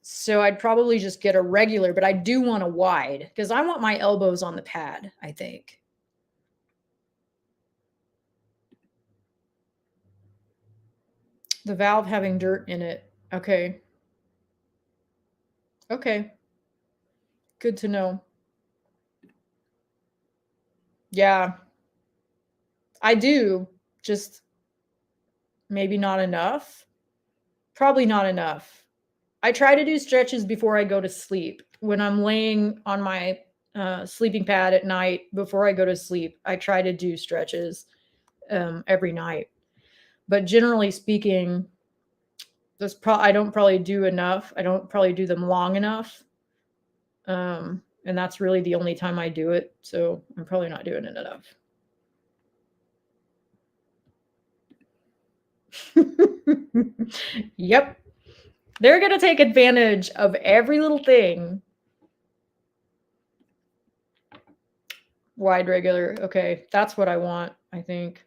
So I'd probably just get a regular, but I do want a wide because I want my elbows on the pad, I think. The valve having dirt in it. Okay. Okay. Good to know. Yeah, I do. Just maybe not enough. Probably not enough. I try to do stretches before I go to sleep. When I'm laying on my sleeping pad at night before I go to sleep, I try to do stretches every night. But generally speaking, I don't probably do enough. I don't probably do them long enough. And that's really the only time I do it. So I'm probably not doing it enough. Yep. They're going to take advantage of every little thing. Wide regular. Okay. That's what I want, I think.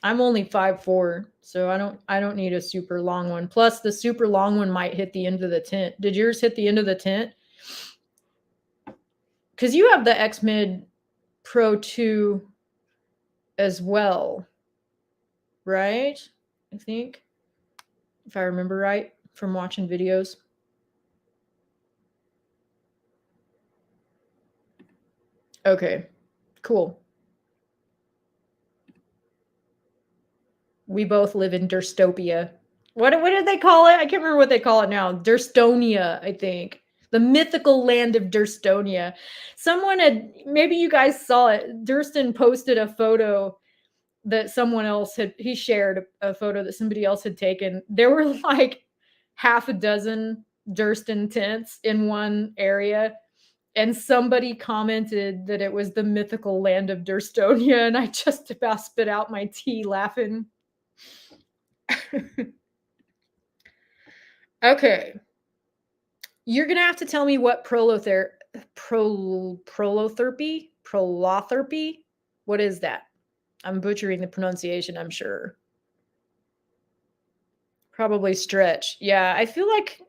I'm only 5'4", so I don't need a super long one. Plus the super long one might hit the end of the tent. Did yours hit the end of the tent? Because you have the X Mid Pro 2 as well, right? I think, if I remember right from watching videos. Okay, cool. We both live in Durstopia. What did they call it? I can't remember what they call it now. Durstonia, I think. The mythical land of Durstonia. Someone had, maybe you guys saw it. Durston posted a photo that someone else he shared a photo that somebody else had taken. There were like half a dozen Durston tents in one area, and somebody commented that it was the mythical land of Durstonia, and I just about spit out my tea laughing. Okay. You're gonna have to tell me what prolotherapy? What is that? I'm butchering the pronunciation, I'm sure. Probably stretch. Yeah, I feel like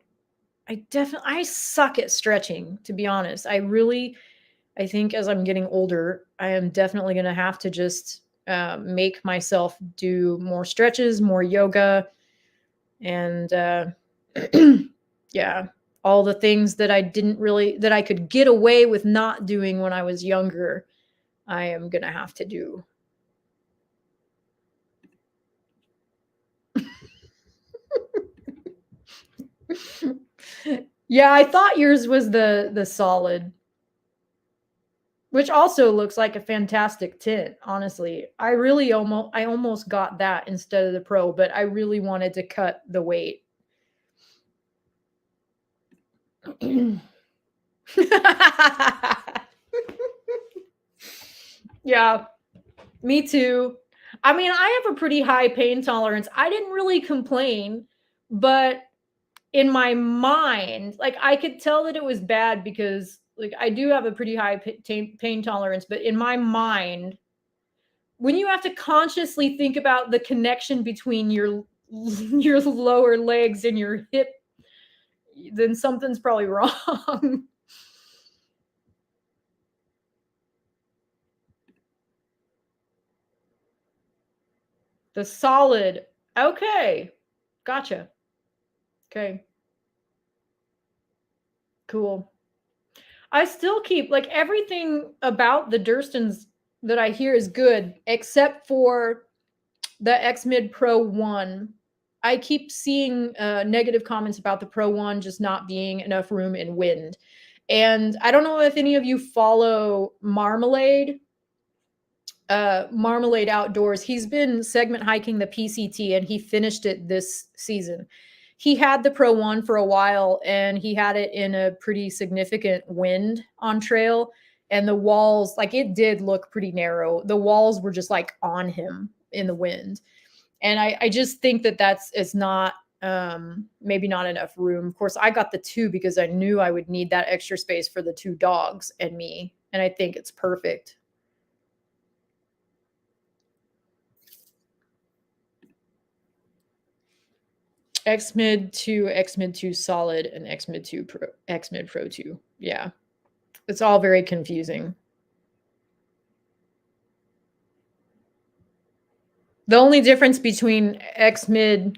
I suck at stretching, to be honest. I think as I'm getting older, I am definitely gonna have to just make myself do more stretches, more yoga, and yeah, all the things that I could get away with not doing when I was younger, I am gonna have to do. Yeah, I thought yours was the solid, which also looks like a fantastic tint, honestly. I almost got that instead of the Pro, but I really wanted to cut the weight. Yeah, me too. I mean, I have a pretty high pain tolerance. I didn't really complain, but in my mind, like I could tell that it was bad because like I do have a pretty high pain tolerance, but in my mind, when you have to consciously think about the connection between your your lower legs and your hip, then something's probably wrong. The solid. Okay. Gotcha. Okay. Cool. I still keep like everything about the Durstons that I hear is good, except for the X Mid Pro 1. I keep seeing negative comments about the Pro 1 just not being enough room in wind. And I don't know if any of you follow Marmalade Outdoors. He's been segment hiking the PCT and he finished it this season. He had the Pro 1 for a while and he had it in a pretty significant wind on trail. And the walls, like it did look pretty narrow. The walls were just like on him in the wind. And I just think that it's not maybe not enough room. Of course, I got the 2 because I knew I would need that extra space for the 2 dogs and me. And I think it's perfect. X Mid 2, X Mid 2 Solid, and X Mid 2 Pro, X Mid Pro 2. Yeah. It's all very confusing. The only difference between X Mid,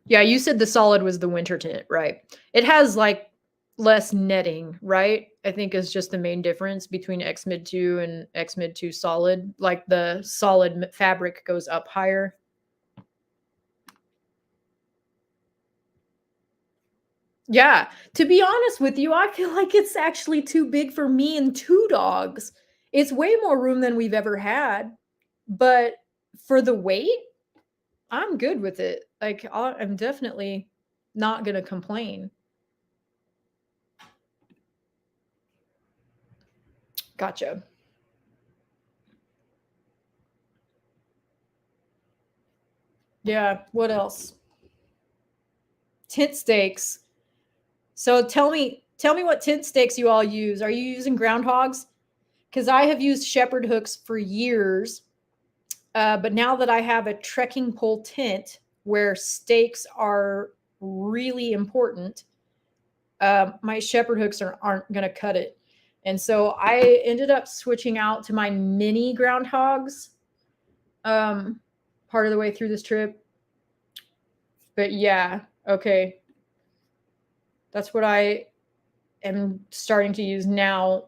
yeah, you said the Solid was the winter tint, right? It has like less netting, right? I think is just the main difference between X Mid 2 and X Mid 2 Solid. Like the solid fabric goes up higher. Yeah. To be honest with you, I feel like it's actually too big for me and 2 dogs. It's way more room than we've ever had, but for the weight, I'm good with it. Like I'm definitely not going to complain. Gotcha. Yeah, what else? Tent stakes. So tell me what tent stakes you all use. Are you using groundhogs? Cuz I have used shepherd hooks for years. But now that I have a trekking pole tent where stakes are really important, my shepherd hooks aren't going to cut it. And so I ended up switching out to my mini groundhogs part of the way through this trip. But yeah, okay. That's what I am starting to use now.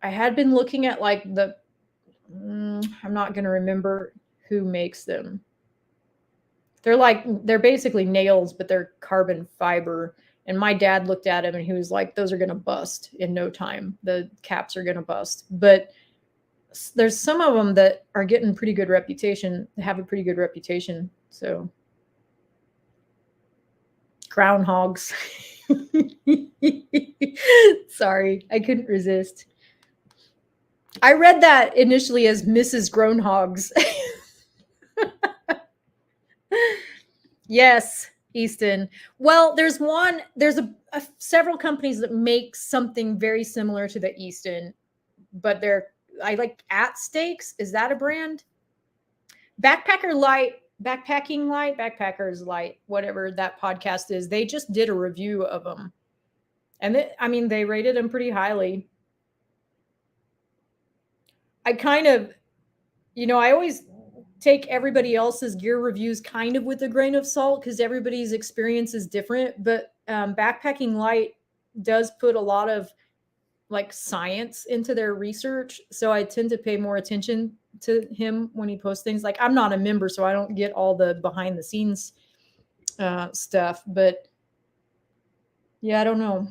I had been looking at like I'm not going to remember who makes them. They're basically nails, but they're carbon fiber. And my dad looked at him and he was like, those are going to bust in no time. The caps are going to bust. But there's some of them that are getting pretty good reputation, have a pretty good reputation. So groundhogs. Sorry, I couldn't resist. I read that initially as Mrs. Groundhogs. Yes, Easton. Well, there's several companies that make something very similar to the Easton, but I like At Steaks. Is that a brand? Backpackers Light, whatever that podcast is. They just did a review of them. And they rated them pretty highly. I kind of, I always take everybody else's gear reviews kind of with a grain of salt because everybody's experience is different. But Backpacking Light does put a lot of like science into their research. So I tend to pay more attention to him when he posts things. Like I'm not a member, so I don't get all the behind the scenes stuff. But yeah, I don't know.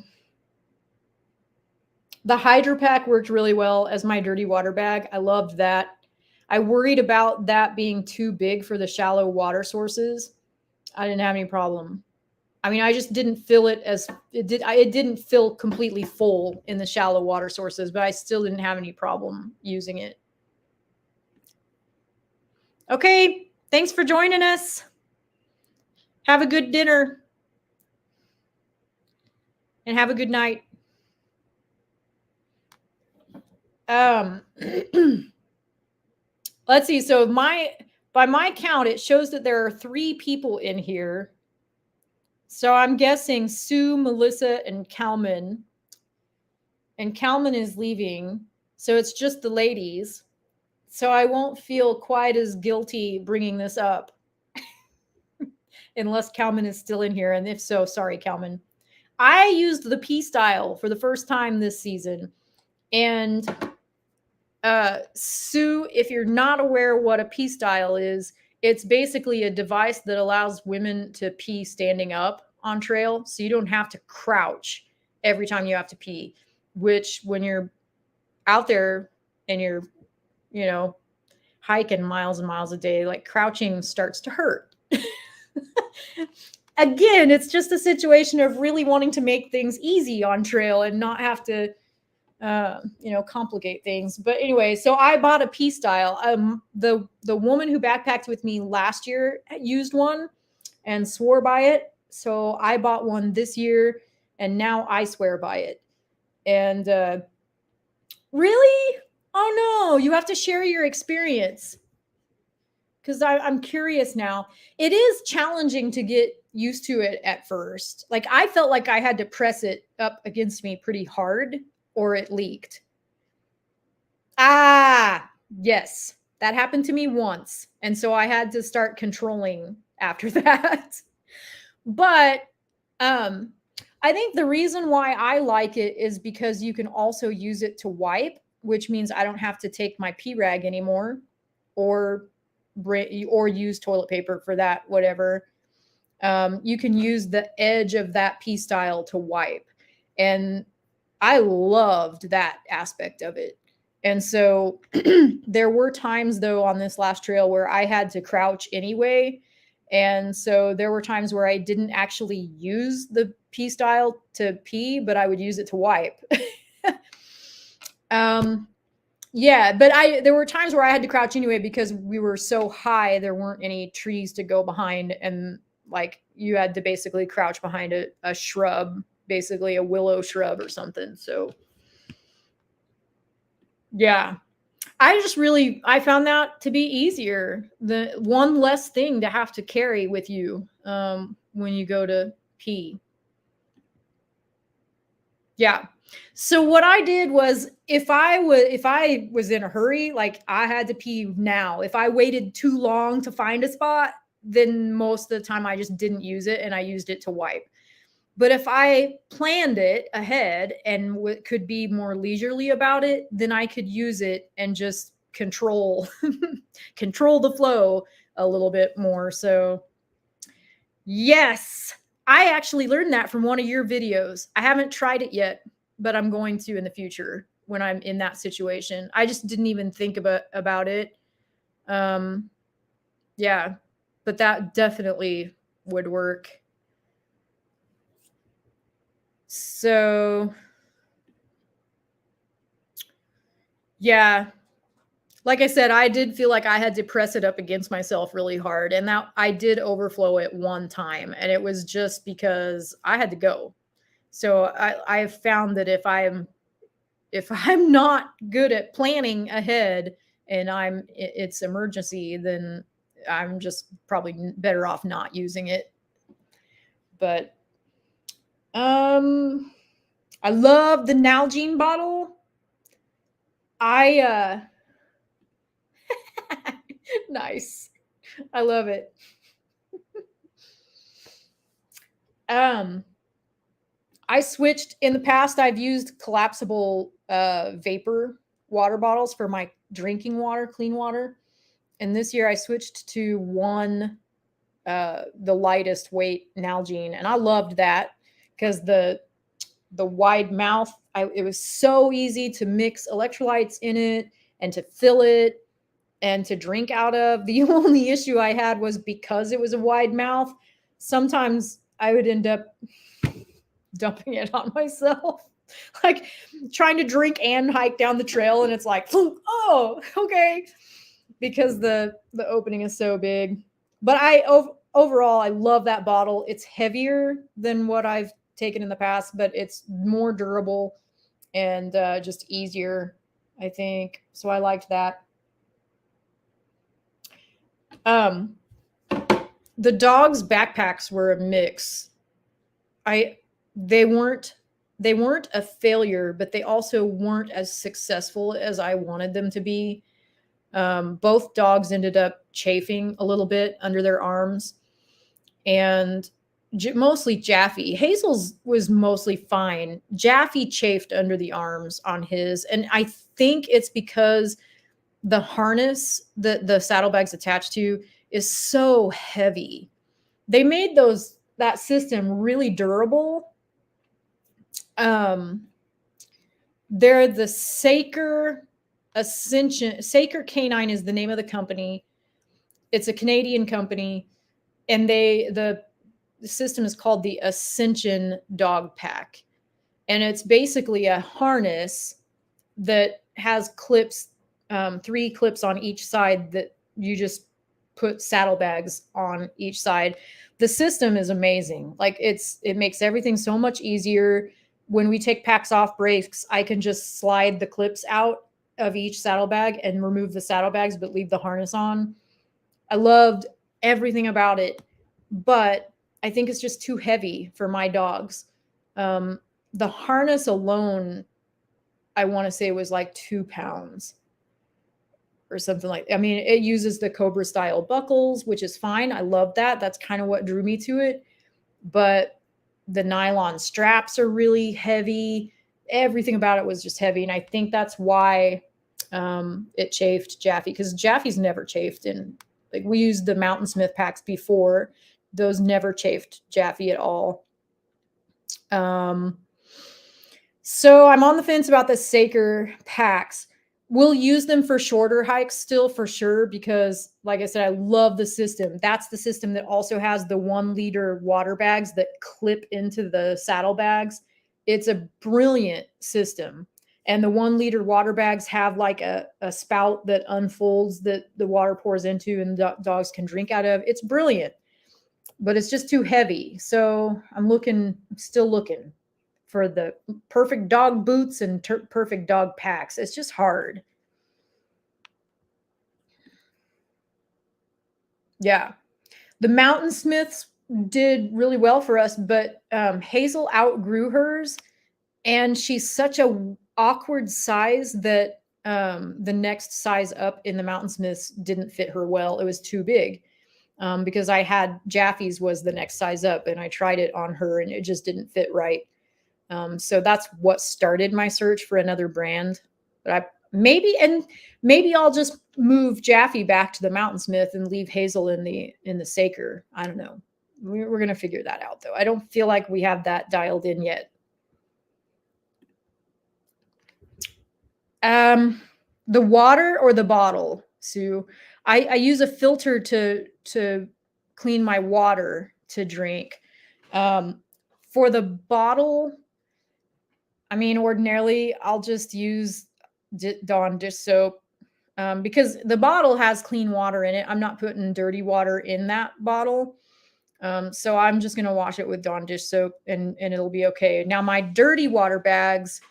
The Hydro Pack worked really well as my dirty water bag. I loved that. I worried about that being too big for the shallow water sources. I didn't have any problem. I mean, I just didn't fill it as it did. It didn't fill completely full in the shallow water sources, but I still didn't have any problem using it. Okay, thanks for joining us. Have a good dinner and have a good night. Let's see. So by my count, it shows that there are 3 people in here. So I'm guessing Sue, Melissa, and Kalman. And Kalman is leaving. So it's just the ladies. So I won't feel quite as guilty bringing this up. Unless Kalman is still in here. And if so, sorry, Kalman. I used the P style for the first time this season. And Sue, if you're not aware what a P style is, it's basically a device that allows women to pee standing up on trail. So you don't have to crouch every time you have to pee, which when you're out there and you're, you know, hiking miles and miles a day, like crouching starts to hurt. Again, it's just a situation of really wanting to make things easy on trail and not have to, complicate things. But anyway, so I bought a P style. The woman who backpacked with me last year used one and swore by it. So I bought one this year and now I swear by it. And really? Oh no, you have to share your experience. Because I'm curious now. It is challenging to get used to it at first. Like I felt like I had to press it up against me pretty hard or it leaked. Ah, yes. That happened to me once. And so I had to start controlling after that. But I think the reason why I like it is because you can also use it to wipe, which means I don't have to take my pee rag anymore or use toilet paper for that, whatever. You can use the edge of that pee style to wipe. And I loved that aspect of it. And so there were times though on this last trail where I had to crouch anyway. And so there were times where I didn't actually use the pee style to pee, but I would use it to wipe. Yeah, but there were times where I had to crouch anyway because we were so high, there weren't any trees to go behind. And like you had to basically crouch behind a shrub, basically a willow shrub or something. So yeah, I found that to be easier. The one less thing to have to carry with you when you go to pee. Yeah. So what I did was if I was in a hurry, like I had to pee now, if I waited too long to find a spot, then most of the time I just didn't use it and I used it to wipe. But if I planned it ahead and could be more leisurely about it, then I could use it and just control the flow a little bit more. So yes, I actually learned that from one of your videos. I haven't tried it yet, but I'm going to in the future when I'm in that situation. I just didn't even think about it. Yeah, but that definitely would work. So yeah, like I said, I did feel like I had to press it up against myself really hard. And that I did overflow it one time. And it was just because I had to go. So I have found that if I'm not good at planning ahead and it's emergency, then I'm just probably better off not using it. But I love the Nalgene bottle. Nice. I love it. I switched in the past. I've used collapsible vapor water bottles for my drinking water, clean water. And this year I switched to the lightest weight Nalgene. And I loved that because the wide mouth, it was so easy to mix electrolytes in it and to fill it and to drink out of. The only issue I had was because it was a wide mouth, sometimes I would end up dumping it on myself. Like trying to drink and hike down the trail, and it's like, oh, okay, because the opening is so big. But overall, I love that bottle. It's heavier than what I've taken in the past, but it's more durable and just easier, I think. So I liked that. The dogs' backpacks were a mix. They weren't a failure, but they also weren't as successful as I wanted them to be. Both dogs ended up chafing a little bit under their arms, and mostly Jaffe. Hazel's was mostly fine. Jaffe chafed under the arms on his, and I think it's because the harness that the saddlebag's attached to is so heavy. They made that system really durable. They're the Saker Ascension. Saker Canine is the name of the company. It's a Canadian company, and the system is called the Ascension Dog Pack, and it's basically a harness that has clips, 3 clips on each side that you just put saddlebags on each side. The system is amazing. Like it makes everything so much easier. When we take packs off breaks, I can just slide the clips out of each saddlebag and remove the saddlebags, but leave the harness on. I loved everything about it, but I think it's just too heavy for my dogs. The harness alone, I want to say, was like 2 pounds or something like that. I mean, it uses the Cobra style buckles, which is fine. I love that. That's kind of what drew me to it. But the nylon straps are really heavy. Everything about it was just heavy. And I think that's why it chafed Jaffe, because Jaffe's never chafed. And like we used the Mountain Smith packs before. Those never chafed Jaffe at all. So I'm on the fence about the Saker packs. We'll use them for shorter hikes still for sure, because like I said, I love the system. That's the system that also has the 1 liter water bags that clip into the saddlebags. It's a brilliant system. And the 1 liter water bags have like a spout that unfolds that the water pours into and dogs can drink out of. It's brilliant, but it's just too heavy. So I'm still looking for the perfect dog boots and perfect dog packs. It's just hard. Yeah. The Mountain Smiths did really well for us, but Hazel outgrew hers, and she's such a awkward size that the next size up in the Mountain Smiths didn't fit her well. It was too big. Because I had Jaffe's was the next size up, and I tried it on her and it just didn't fit right. So that's what started my search for another brand. But maybe I'll just move Jaffe back to the Mountain Smith and leave Hazel in the Saker. I don't know. We're gonna figure that out though. I don't feel like we have that dialed in yet. The water or the bottle, Sue? I use a filter to clean my water to drink. For the bottle, I mean, ordinarily I'll just use Dawn dish soap, because the bottle has clean water in it. I'm not putting dirty water in that bottle. So I'm just going to wash it with Dawn dish soap and it'll be okay. Now my dirty water bags,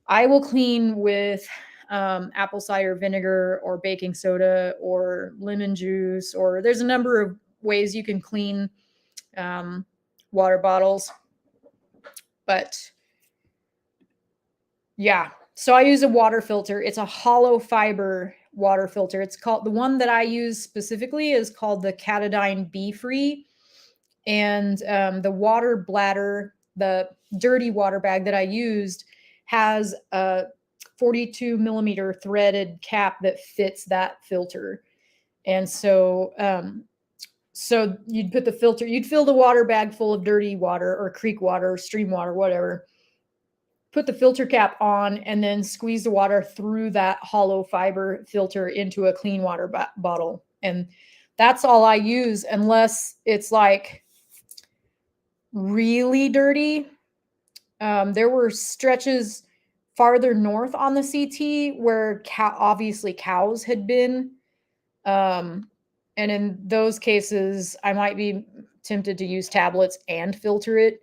I will clean with apple cider vinegar or baking soda or lemon juice, or there's a number of ways you can clean water bottles. But yeah, so I use a water filter. It's a hollow fiber water filter. It's called, the one that I use specifically is called the Catadine Bee Free. And the water bladder, the dirty water bag that I used, has a 42 millimeter threaded cap that fits that filter. And so, so you'd put the filter, you'd fill the water bag full of dirty water or creek water or stream water, whatever, put the filter cap on, and then squeeze the water through that hollow fiber filter into a clean water bottle. And that's all I use, unless it's like really dirty. There were stretches farther north on the CT where obviously cows had been. Um, and in those cases, I might be tempted to use tablets and filter it.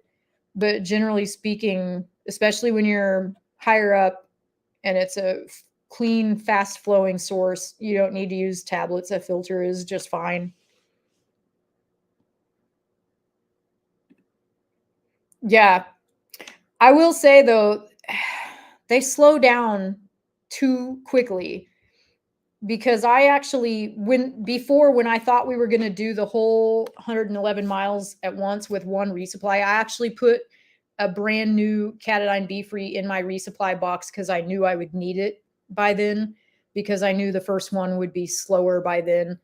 But generally speaking, especially when you're higher up and it's a clean, fast flowing source, you don't need to use tablets. A filter is just fine. Yeah. I will say though, they slow down too quickly because I actually when I thought we were going to do the whole 111 miles at once with one resupply, I actually put a brand new Catadine Be Free in my resupply box because I knew I would need it by then, because I knew the first one would be slower by then.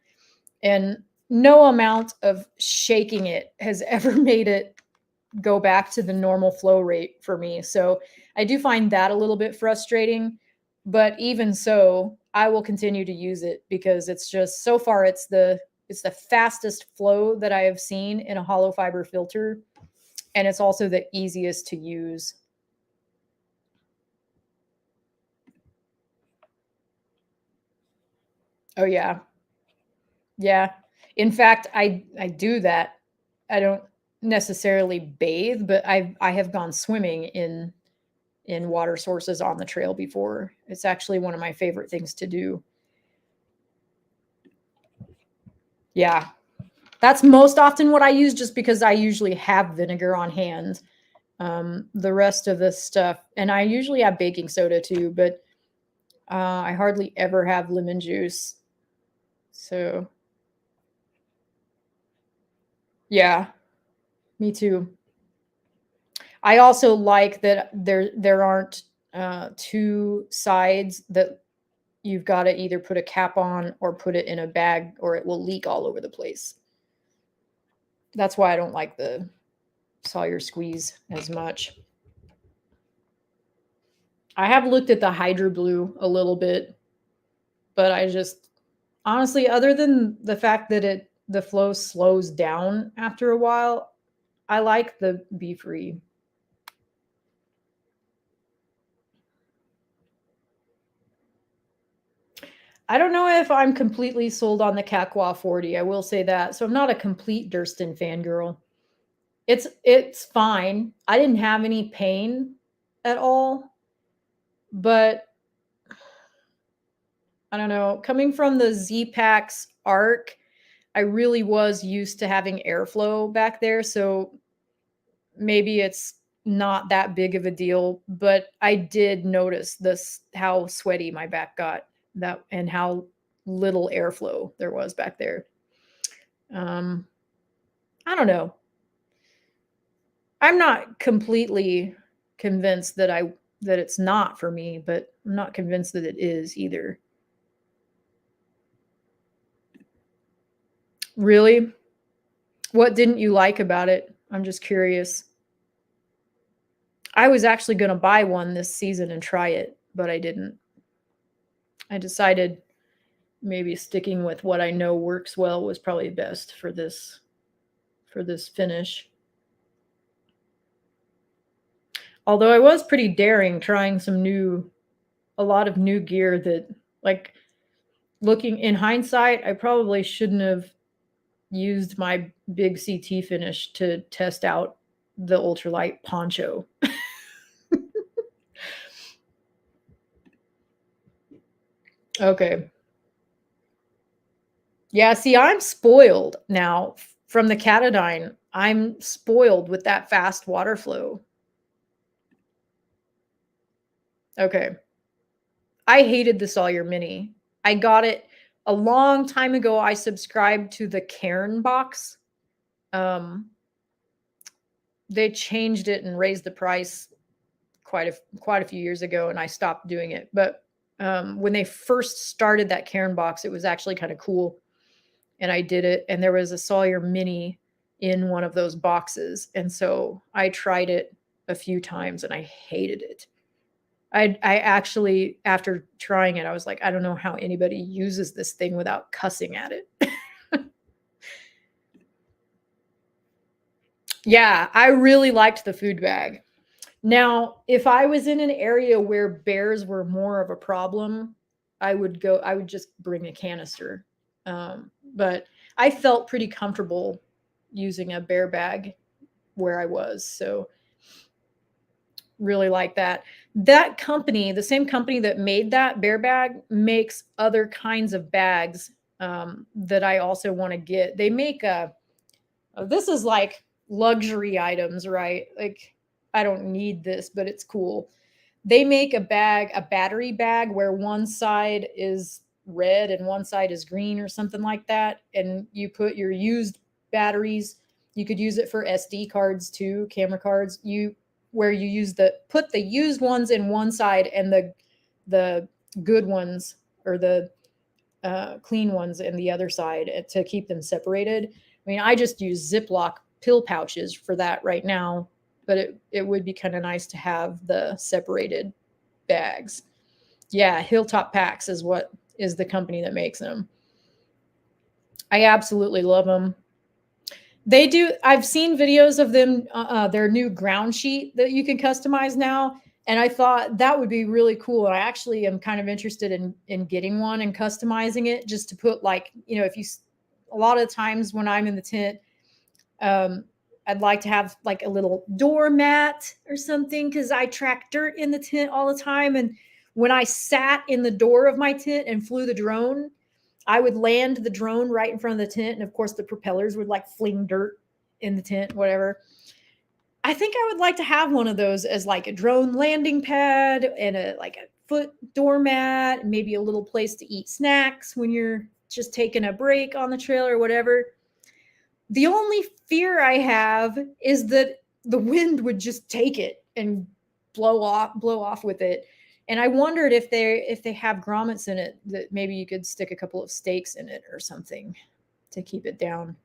And no amount of shaking it has ever made it go back to the normal flow rate for me. So I do find that a little bit frustrating, but even so, I will continue to use it because it's just so far it's the fastest flow that I have seen in a hollow fiber filter, and it's also the easiest to use. Oh yeah. Yeah. In fact, I do that. I don't necessarily bathe, but I have gone swimming in water sources on the trail before. It's actually one of my favorite things to do. Yeah. That's most often what I use just because I usually have vinegar on hand. The rest of this stuff, and I usually have baking soda too, but I hardly ever have lemon juice. So, yeah, me too. I also like that there aren't two sides that you've got to either put a cap on or put it in a bag or it will leak all over the place. That's why I don't like the Sawyer squeeze as much. I have looked at the Hydro Blue a little bit, but I just honestly, other than the fact that the flow slows down after a while, I like the Be Free. I don't know if I'm completely sold on the Kakwa 40. I will say that. So I'm not a complete Durston fangirl. It's fine. I didn't have any pain at all, but I don't know. Coming from the Z-Packs arc, I really was used to having airflow back there, so maybe it's not that big of a deal, but I did notice this how sweaty my back got, that and how little airflow there was back there. Um I don't know. I'm not completely convinced that it's not for me, but I'm not convinced that it is either. Really? What didn't you like about it? I'm just curious. I was actually going to buy one this season and try it, but I didn't. I decided maybe sticking with what I know works well was probably best for this finish. Although I was pretty daring trying a lot of new gear that, like, looking in hindsight, I probably shouldn't have used my big CT finish to test out the ultralight poncho. Okay. Yeah, see, I'm spoiled now from the Catadine. I'm spoiled with that fast water flow. Okay. I hated the Sawyer Mini. I got it a long time ago. I subscribed to the Cairn box. Um, they changed it and raised the price quite a few years ago, and I stopped doing it. But when they first started that Cairn box, it was actually kind of cool, and I did it. And there was a Sawyer Mini in one of those boxes, and so I tried it a few times, and I hated it. I actually, after trying it, I was like, I don't know how anybody uses this thing without cussing at it. Yeah, I really liked the food bag. Now, if I was in an area where bears were more of a problem, I would just bring a canister. But I felt pretty comfortable using a bear bag where I was. So really like that. That company, the same company that made that bear bag, makes other kinds of bags that I also want to get. They make a, this is like luxury items, right? Like, I don't need this, but it's cool. They make a bag, a battery bag, where one side is red and one side is green or something like that. And you put your used batteries. You could use it for SD cards too, camera cards. You where you use the put the used ones in one side and the good ones or the clean ones in the other side to keep them separated. I mean, I just use Ziploc pill pouches for that right now, but it would be kind of nice to have the separated bags. Yeah, Hilltop Packs is what is the company that makes them. I absolutely love them. They do. I've seen videos of them, their new ground sheet that you can customize now, and I thought that would be really cool. And I actually am kind of interested in getting one and customizing it just to put like, you know, if you a lot of times when I'm in the tent, um, I'd like to have like a little doormat or something because I track dirt in the tent all the time. And when I sat in the door of my tent and flew the drone, I would land the drone right in front of the tent. And of course, the propellers would like fling dirt in the tent, whatever. I think I would like to have one of those as like a drone landing pad and a like a foot doormat, maybe a little place to eat snacks when you're just taking a break on the trail or whatever. The only fear I have is that the wind would just take it and blow off with it. And I wondered if they have grommets in it that maybe you could stick a couple of stakes in it or something to keep it down.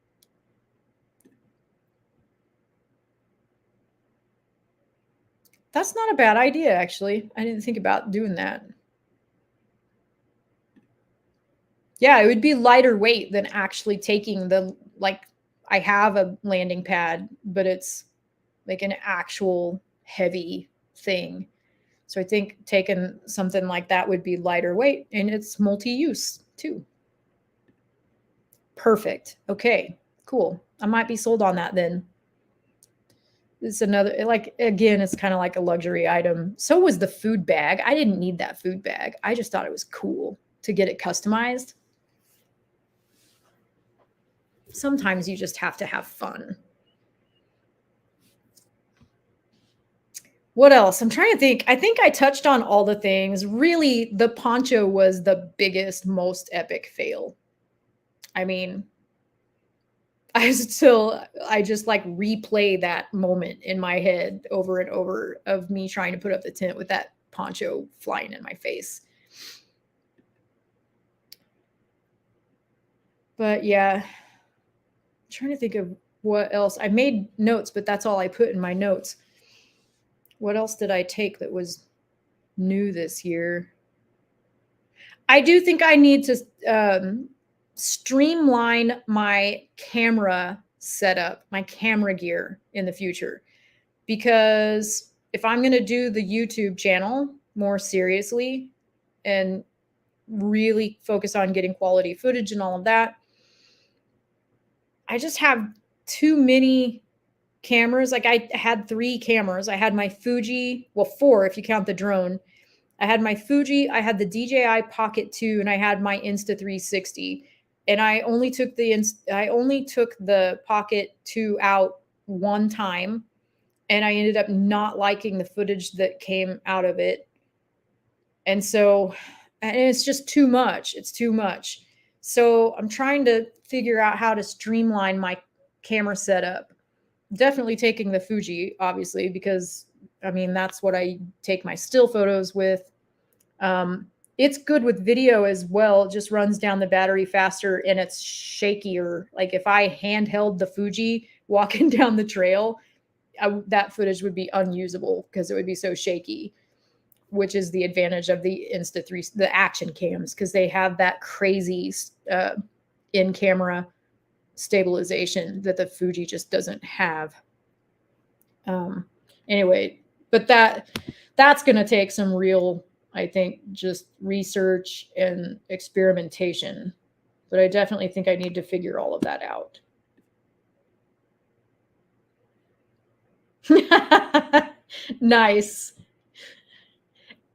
That's not a bad idea, actually. I didn't think about doing that. Yeah, it would be lighter weight than actually taking the like I have a landing pad, but it's like an actual heavy thing. So I think taking something like that would be lighter weight and it's multi-use too. Perfect. Okay, cool. I might be sold on that then. It's another like again, it's kind of like a luxury item. So was the food bag. I didn't need that food bag. I just thought it was cool to get it customized. Sometimes you just have to have fun. What else? I'm trying to think. I think I touched on all the things. Really, the poncho was the biggest, most epic fail. I mean, I just like replay that moment in my head over and over of me trying to put up the tent with that poncho flying in my face. But yeah, I'm trying to think of what else. I made notes, but that's all I put in my notes. What else did I take that was new this year? I do think I need to streamline my camera setup, my camera gear in the future. Because if I'm going to do the YouTube channel more seriously and really focus on getting quality footage and all of that, I just have too many cameras. Like I had 3 cameras. I had my Fuji, well, 4 if you count the drone. I had my Fuji, I had the DJI Pocket 2, and I had my Insta360. And I only took the Pocket 2 out one time, and I ended up not liking the footage that came out of it. And so, and it's just too much. It's too much. So I'm trying to figure out how to streamline my camera setup. Definitely taking the Fuji, obviously, because I mean, that's what I take my still photos with. It's good with video as well. It just runs down the battery faster and it's shakier. Like if I handheld the Fuji walking down the trail, that footage would be unusable because it would be so shaky, which is the advantage of the Insta3, the action cams, because they have that crazy in camera stabilization that the Fuji just doesn't have. Anyway, but that's going to take some real, I think, just research and experimentation. But I definitely think I need to figure all of that out. Nice.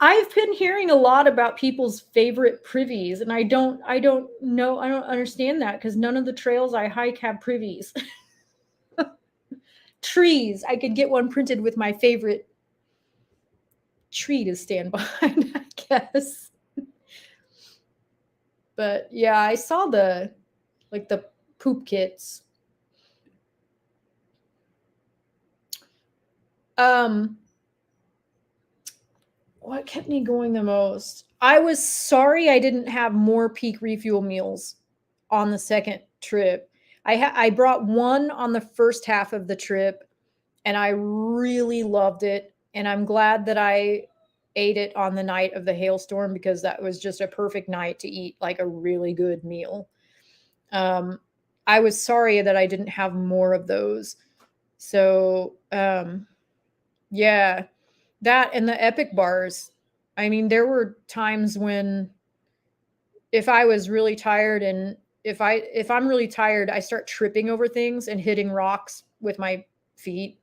I've been hearing a lot about people's favorite privies, and I don't know, I don't understand that because none of the trails I hike have privies. Trees, I could get one printed with my favorite tree to stand behind, I guess. But yeah, I saw the poop kits. What kept me going the most? I was sorry I didn't have more peak refuel meals on the second trip. I brought one on the first half of the trip, and I really loved it. And I'm glad that I ate it on the night of the hailstorm because that was just a perfect night to eat like a really good meal. I was sorry that I didn't have more of those. So, yeah, that and the Epic bars. I mean, there were times when if I was really tired and if I'm really tired, I start tripping over things and hitting rocks with my feet.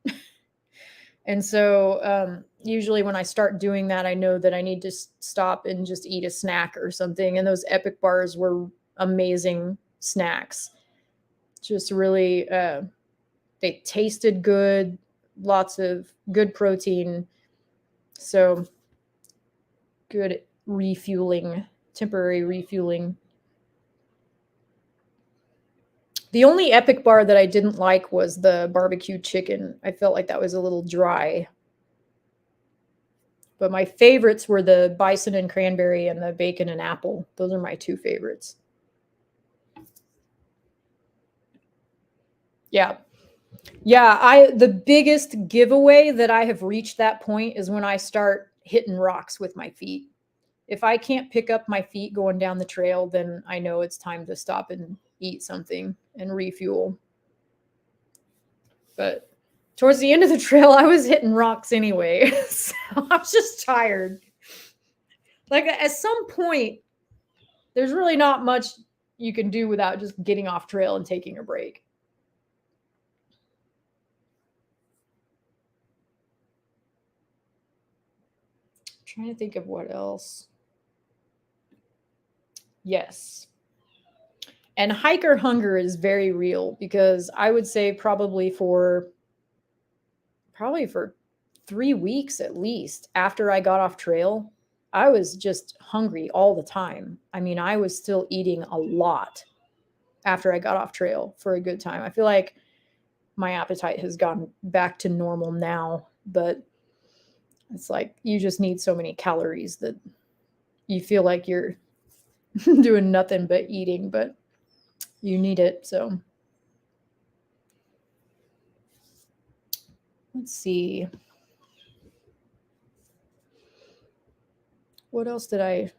And so usually when I start doing that, I know that I need to stop and just eat a snack or something. And those Epic bars were amazing snacks. Just really, they tasted good, lots of good protein. So good refueling, temporary refueling. The only Epic bar that I didn't like was the barbecue chicken. I felt like that was a little dry. But my favorites were the bison and cranberry and the bacon and apple. Those are my two favorites. Yeah. Yeah, the biggest giveaway that I have reached that point is when I start hitting rocks with my feet. If I can't pick up my feet going down the trail, then I know it's time to stop and eat something and refuel. But towards the end of the trail, I was hitting rocks anyway. So I was just tired. Like at some point, there's really not much you can do without just getting off trail and taking a break. I'm trying to think of what else. Yes. And hiker hunger is very real because I would say probably for 3 weeks at least after I got off trail, I was just hungry all the time. I mean, I was still eating a lot after I got off trail for a good time. I feel like my appetite has gone back to normal now, but it's like you just need so many calories that you feel like you're doing nothing but eating, but you need it. So let's see. What else did I?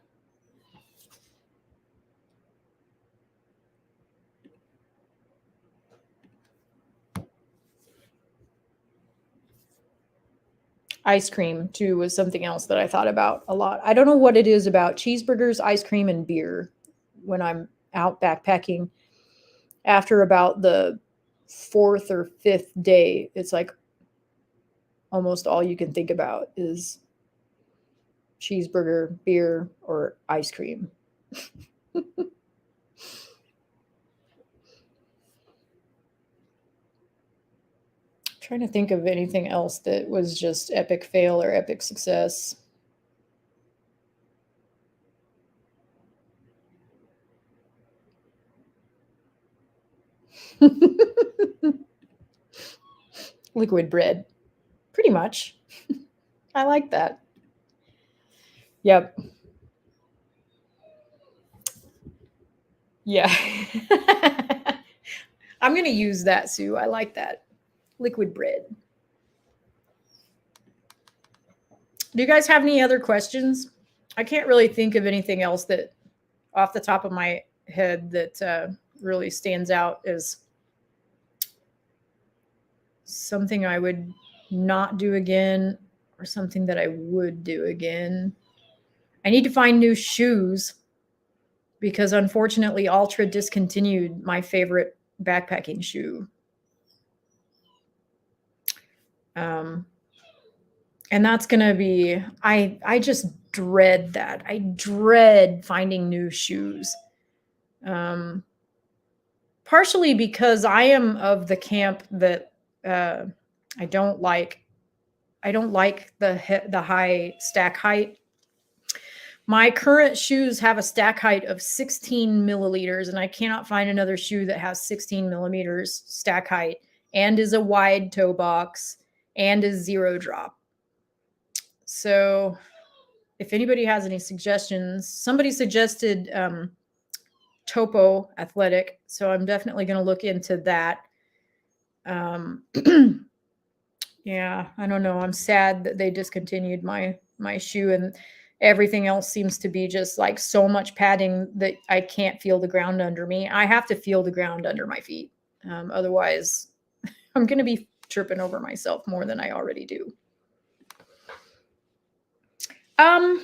Ice cream too was something else that I thought about a lot. I don't know what it is about cheeseburgers, ice cream, and beer when I'm out backpacking. After about the fourth or fifth day, it's like almost all you can think about is cheeseburger, beer, or ice cream. Trying to think of anything else that was just epic fail or epic success. Liquid bread. Pretty much. I like that. Yep. Yeah. I'm going to use that, Sue. I like that. Liquid bread. Do you guys have any other questions? I can't really think of anything else that off the top of my head that really stands out as something I would not do again or something that I would do again. I need to find new shoes because unfortunately Ultra discontinued my favorite backpacking shoe. And that's going to be, I just dread that. I dread finding new shoes. Partially because I am of the camp that I don't like the high stack height. My current shoes have a stack height of 16 milliliters, and I cannot find another shoe that has 16 millimeters stack height and is a wide toe box and is zero drop. So if anybody has any suggestions, somebody suggested Topo Athletic, so I'm definitely going to look into that. Yeah, I don't know. I'm sad that they discontinued my shoe, and everything else seems to be just like so much padding that I can't feel the ground under me. I have to feel the ground under my feet. Otherwise, I'm going to be tripping over myself more than I already do. I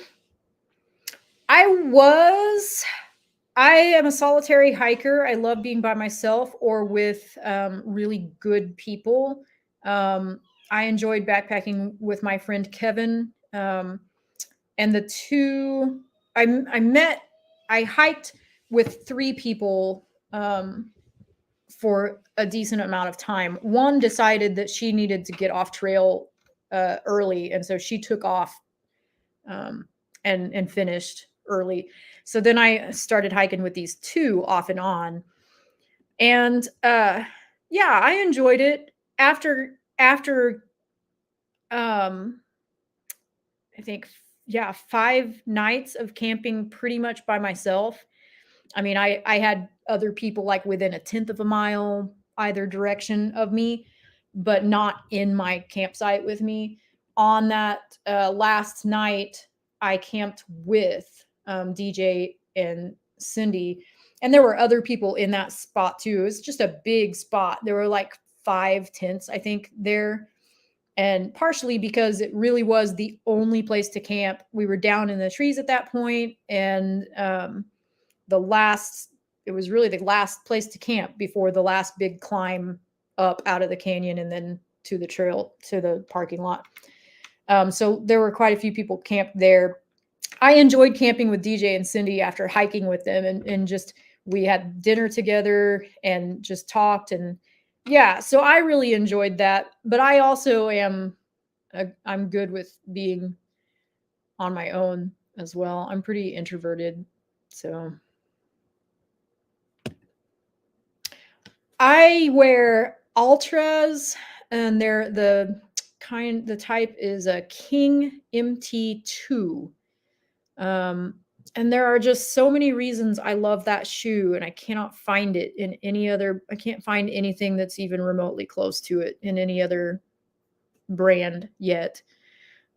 am a solitary hiker. I love being by myself or with really good people. I enjoyed backpacking with my friend Kevin. And the two, I hiked with 3 people for a decent amount of time. One decided that she needed to get off trail early, and so she took off and finished early. So then I started hiking with these 2 off and on. And yeah, I enjoyed it. After I think 5 nights of camping pretty much by myself. I mean, I had other people like within a 10th of a mile either direction of me, but not in my campsite with me. On that last night, I camped with DJ and Cindy, and there were other people in that spot too. It was just a big spot. There were like 5 tents, I think, there. And partially because it really was the only place to camp. We were down in the trees at that point, and it was really the last place to camp before the last big climb up out of the canyon and then to the trail, to the parking lot. So there were quite a few people camped there. I enjoyed camping with DJ and Cindy after hiking with them, and just we had dinner together and just talked, and yeah, so I really enjoyed that. But I also I'm good with being on my own as well. I'm pretty introverted, so I wear ultras, and the type is a King MT2. And there are just so many reasons I love that shoe, and I cannot find it in any other. I can't find anything that's even remotely close to it in any other brand yet.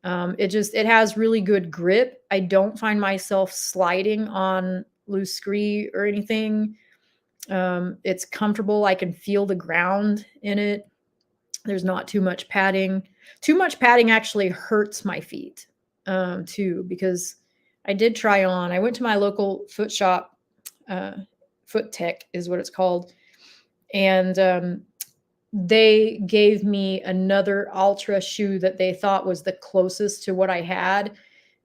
It has really good grip. I don't find myself sliding on loose scree or anything. It's comfortable. I can feel the ground in it. There's not too much padding. Too much padding actually hurts my feet too, because I did try on. I went to my local foot shop, Foot Tech is what it's called, and they gave me another Ultra shoe that they thought was the closest to what I had.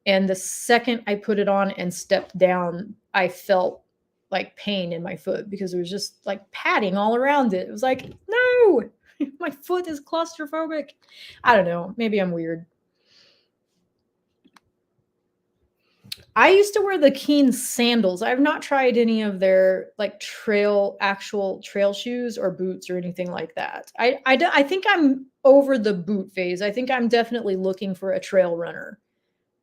And the second I put it on and stepped down, I felt like pain in my foot because it was just like padding all around it. It was like, no, my foot is claustrophobic. I don't know. Maybe I'm weird. I used to wear the Keen sandals. I've not tried any of their like actual trail shoes or boots or anything like that. I think I'm over the boot phase. I think I'm definitely looking for a trail runner.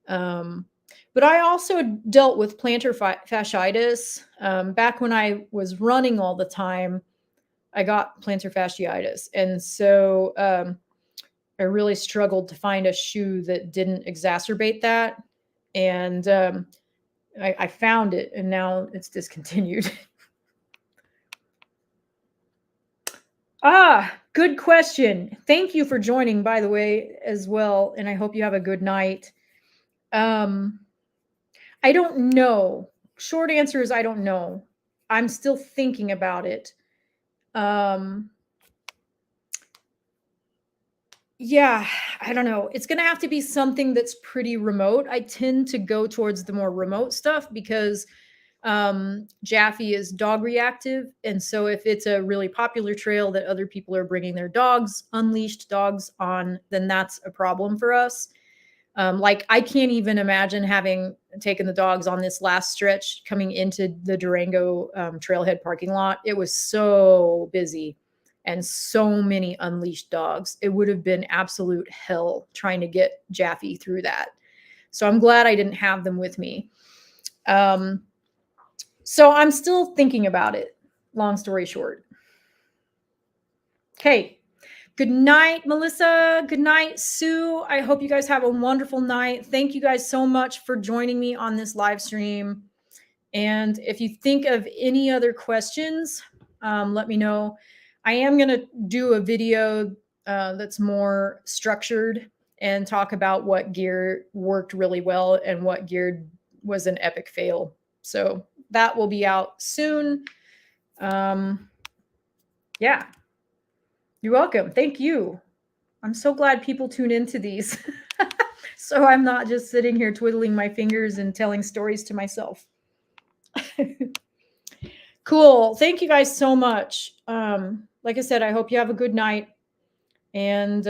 But I also dealt with plantar fasciitis. Back when I was running all the time, I got plantar fasciitis. And so I really struggled to find a shoe that didn't exacerbate that. And I found it, and now it's discontinued. Good question. Thank you for joining, by the way, as well. And I hope you have a good night. I don't know. Short answer is I don't know. I'm still thinking about it. Yeah, I don't know. It's going to have to be something that's pretty remote. I tend to go towards the more remote stuff because Jaffe is dog reactive. And so if it's a really popular trail that other people are bringing their dogs, unleashed dogs on, then that's a problem for us. Like I can't even imagine having taken the dogs on this last stretch coming into the Durango trailhead parking lot. It was so busy and so many unleashed dogs. It would have been absolute hell trying to get Jaffe through that. So I'm glad I didn't have them with me. So I'm still thinking about it. Long story short. Okay. Good night, Melissa. Good night, Sue. I hope you guys have a wonderful night. Thank you guys so much for joining me on this live stream. And if you think of any other questions, let me know. I am going to do a video that's more structured and talk about what gear worked really well and what gear was an epic fail. So that will be out soon. Yeah. You're welcome. Thank you. I'm so glad people tune into these. So I'm not just sitting here twiddling my fingers and telling stories to myself. Cool. Thank you guys so much. Like I said, I hope you have a good night and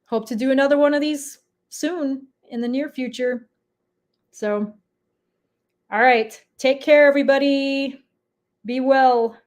hope to do another one of these soon in the near future. So, all right. Take care, everybody. Be well.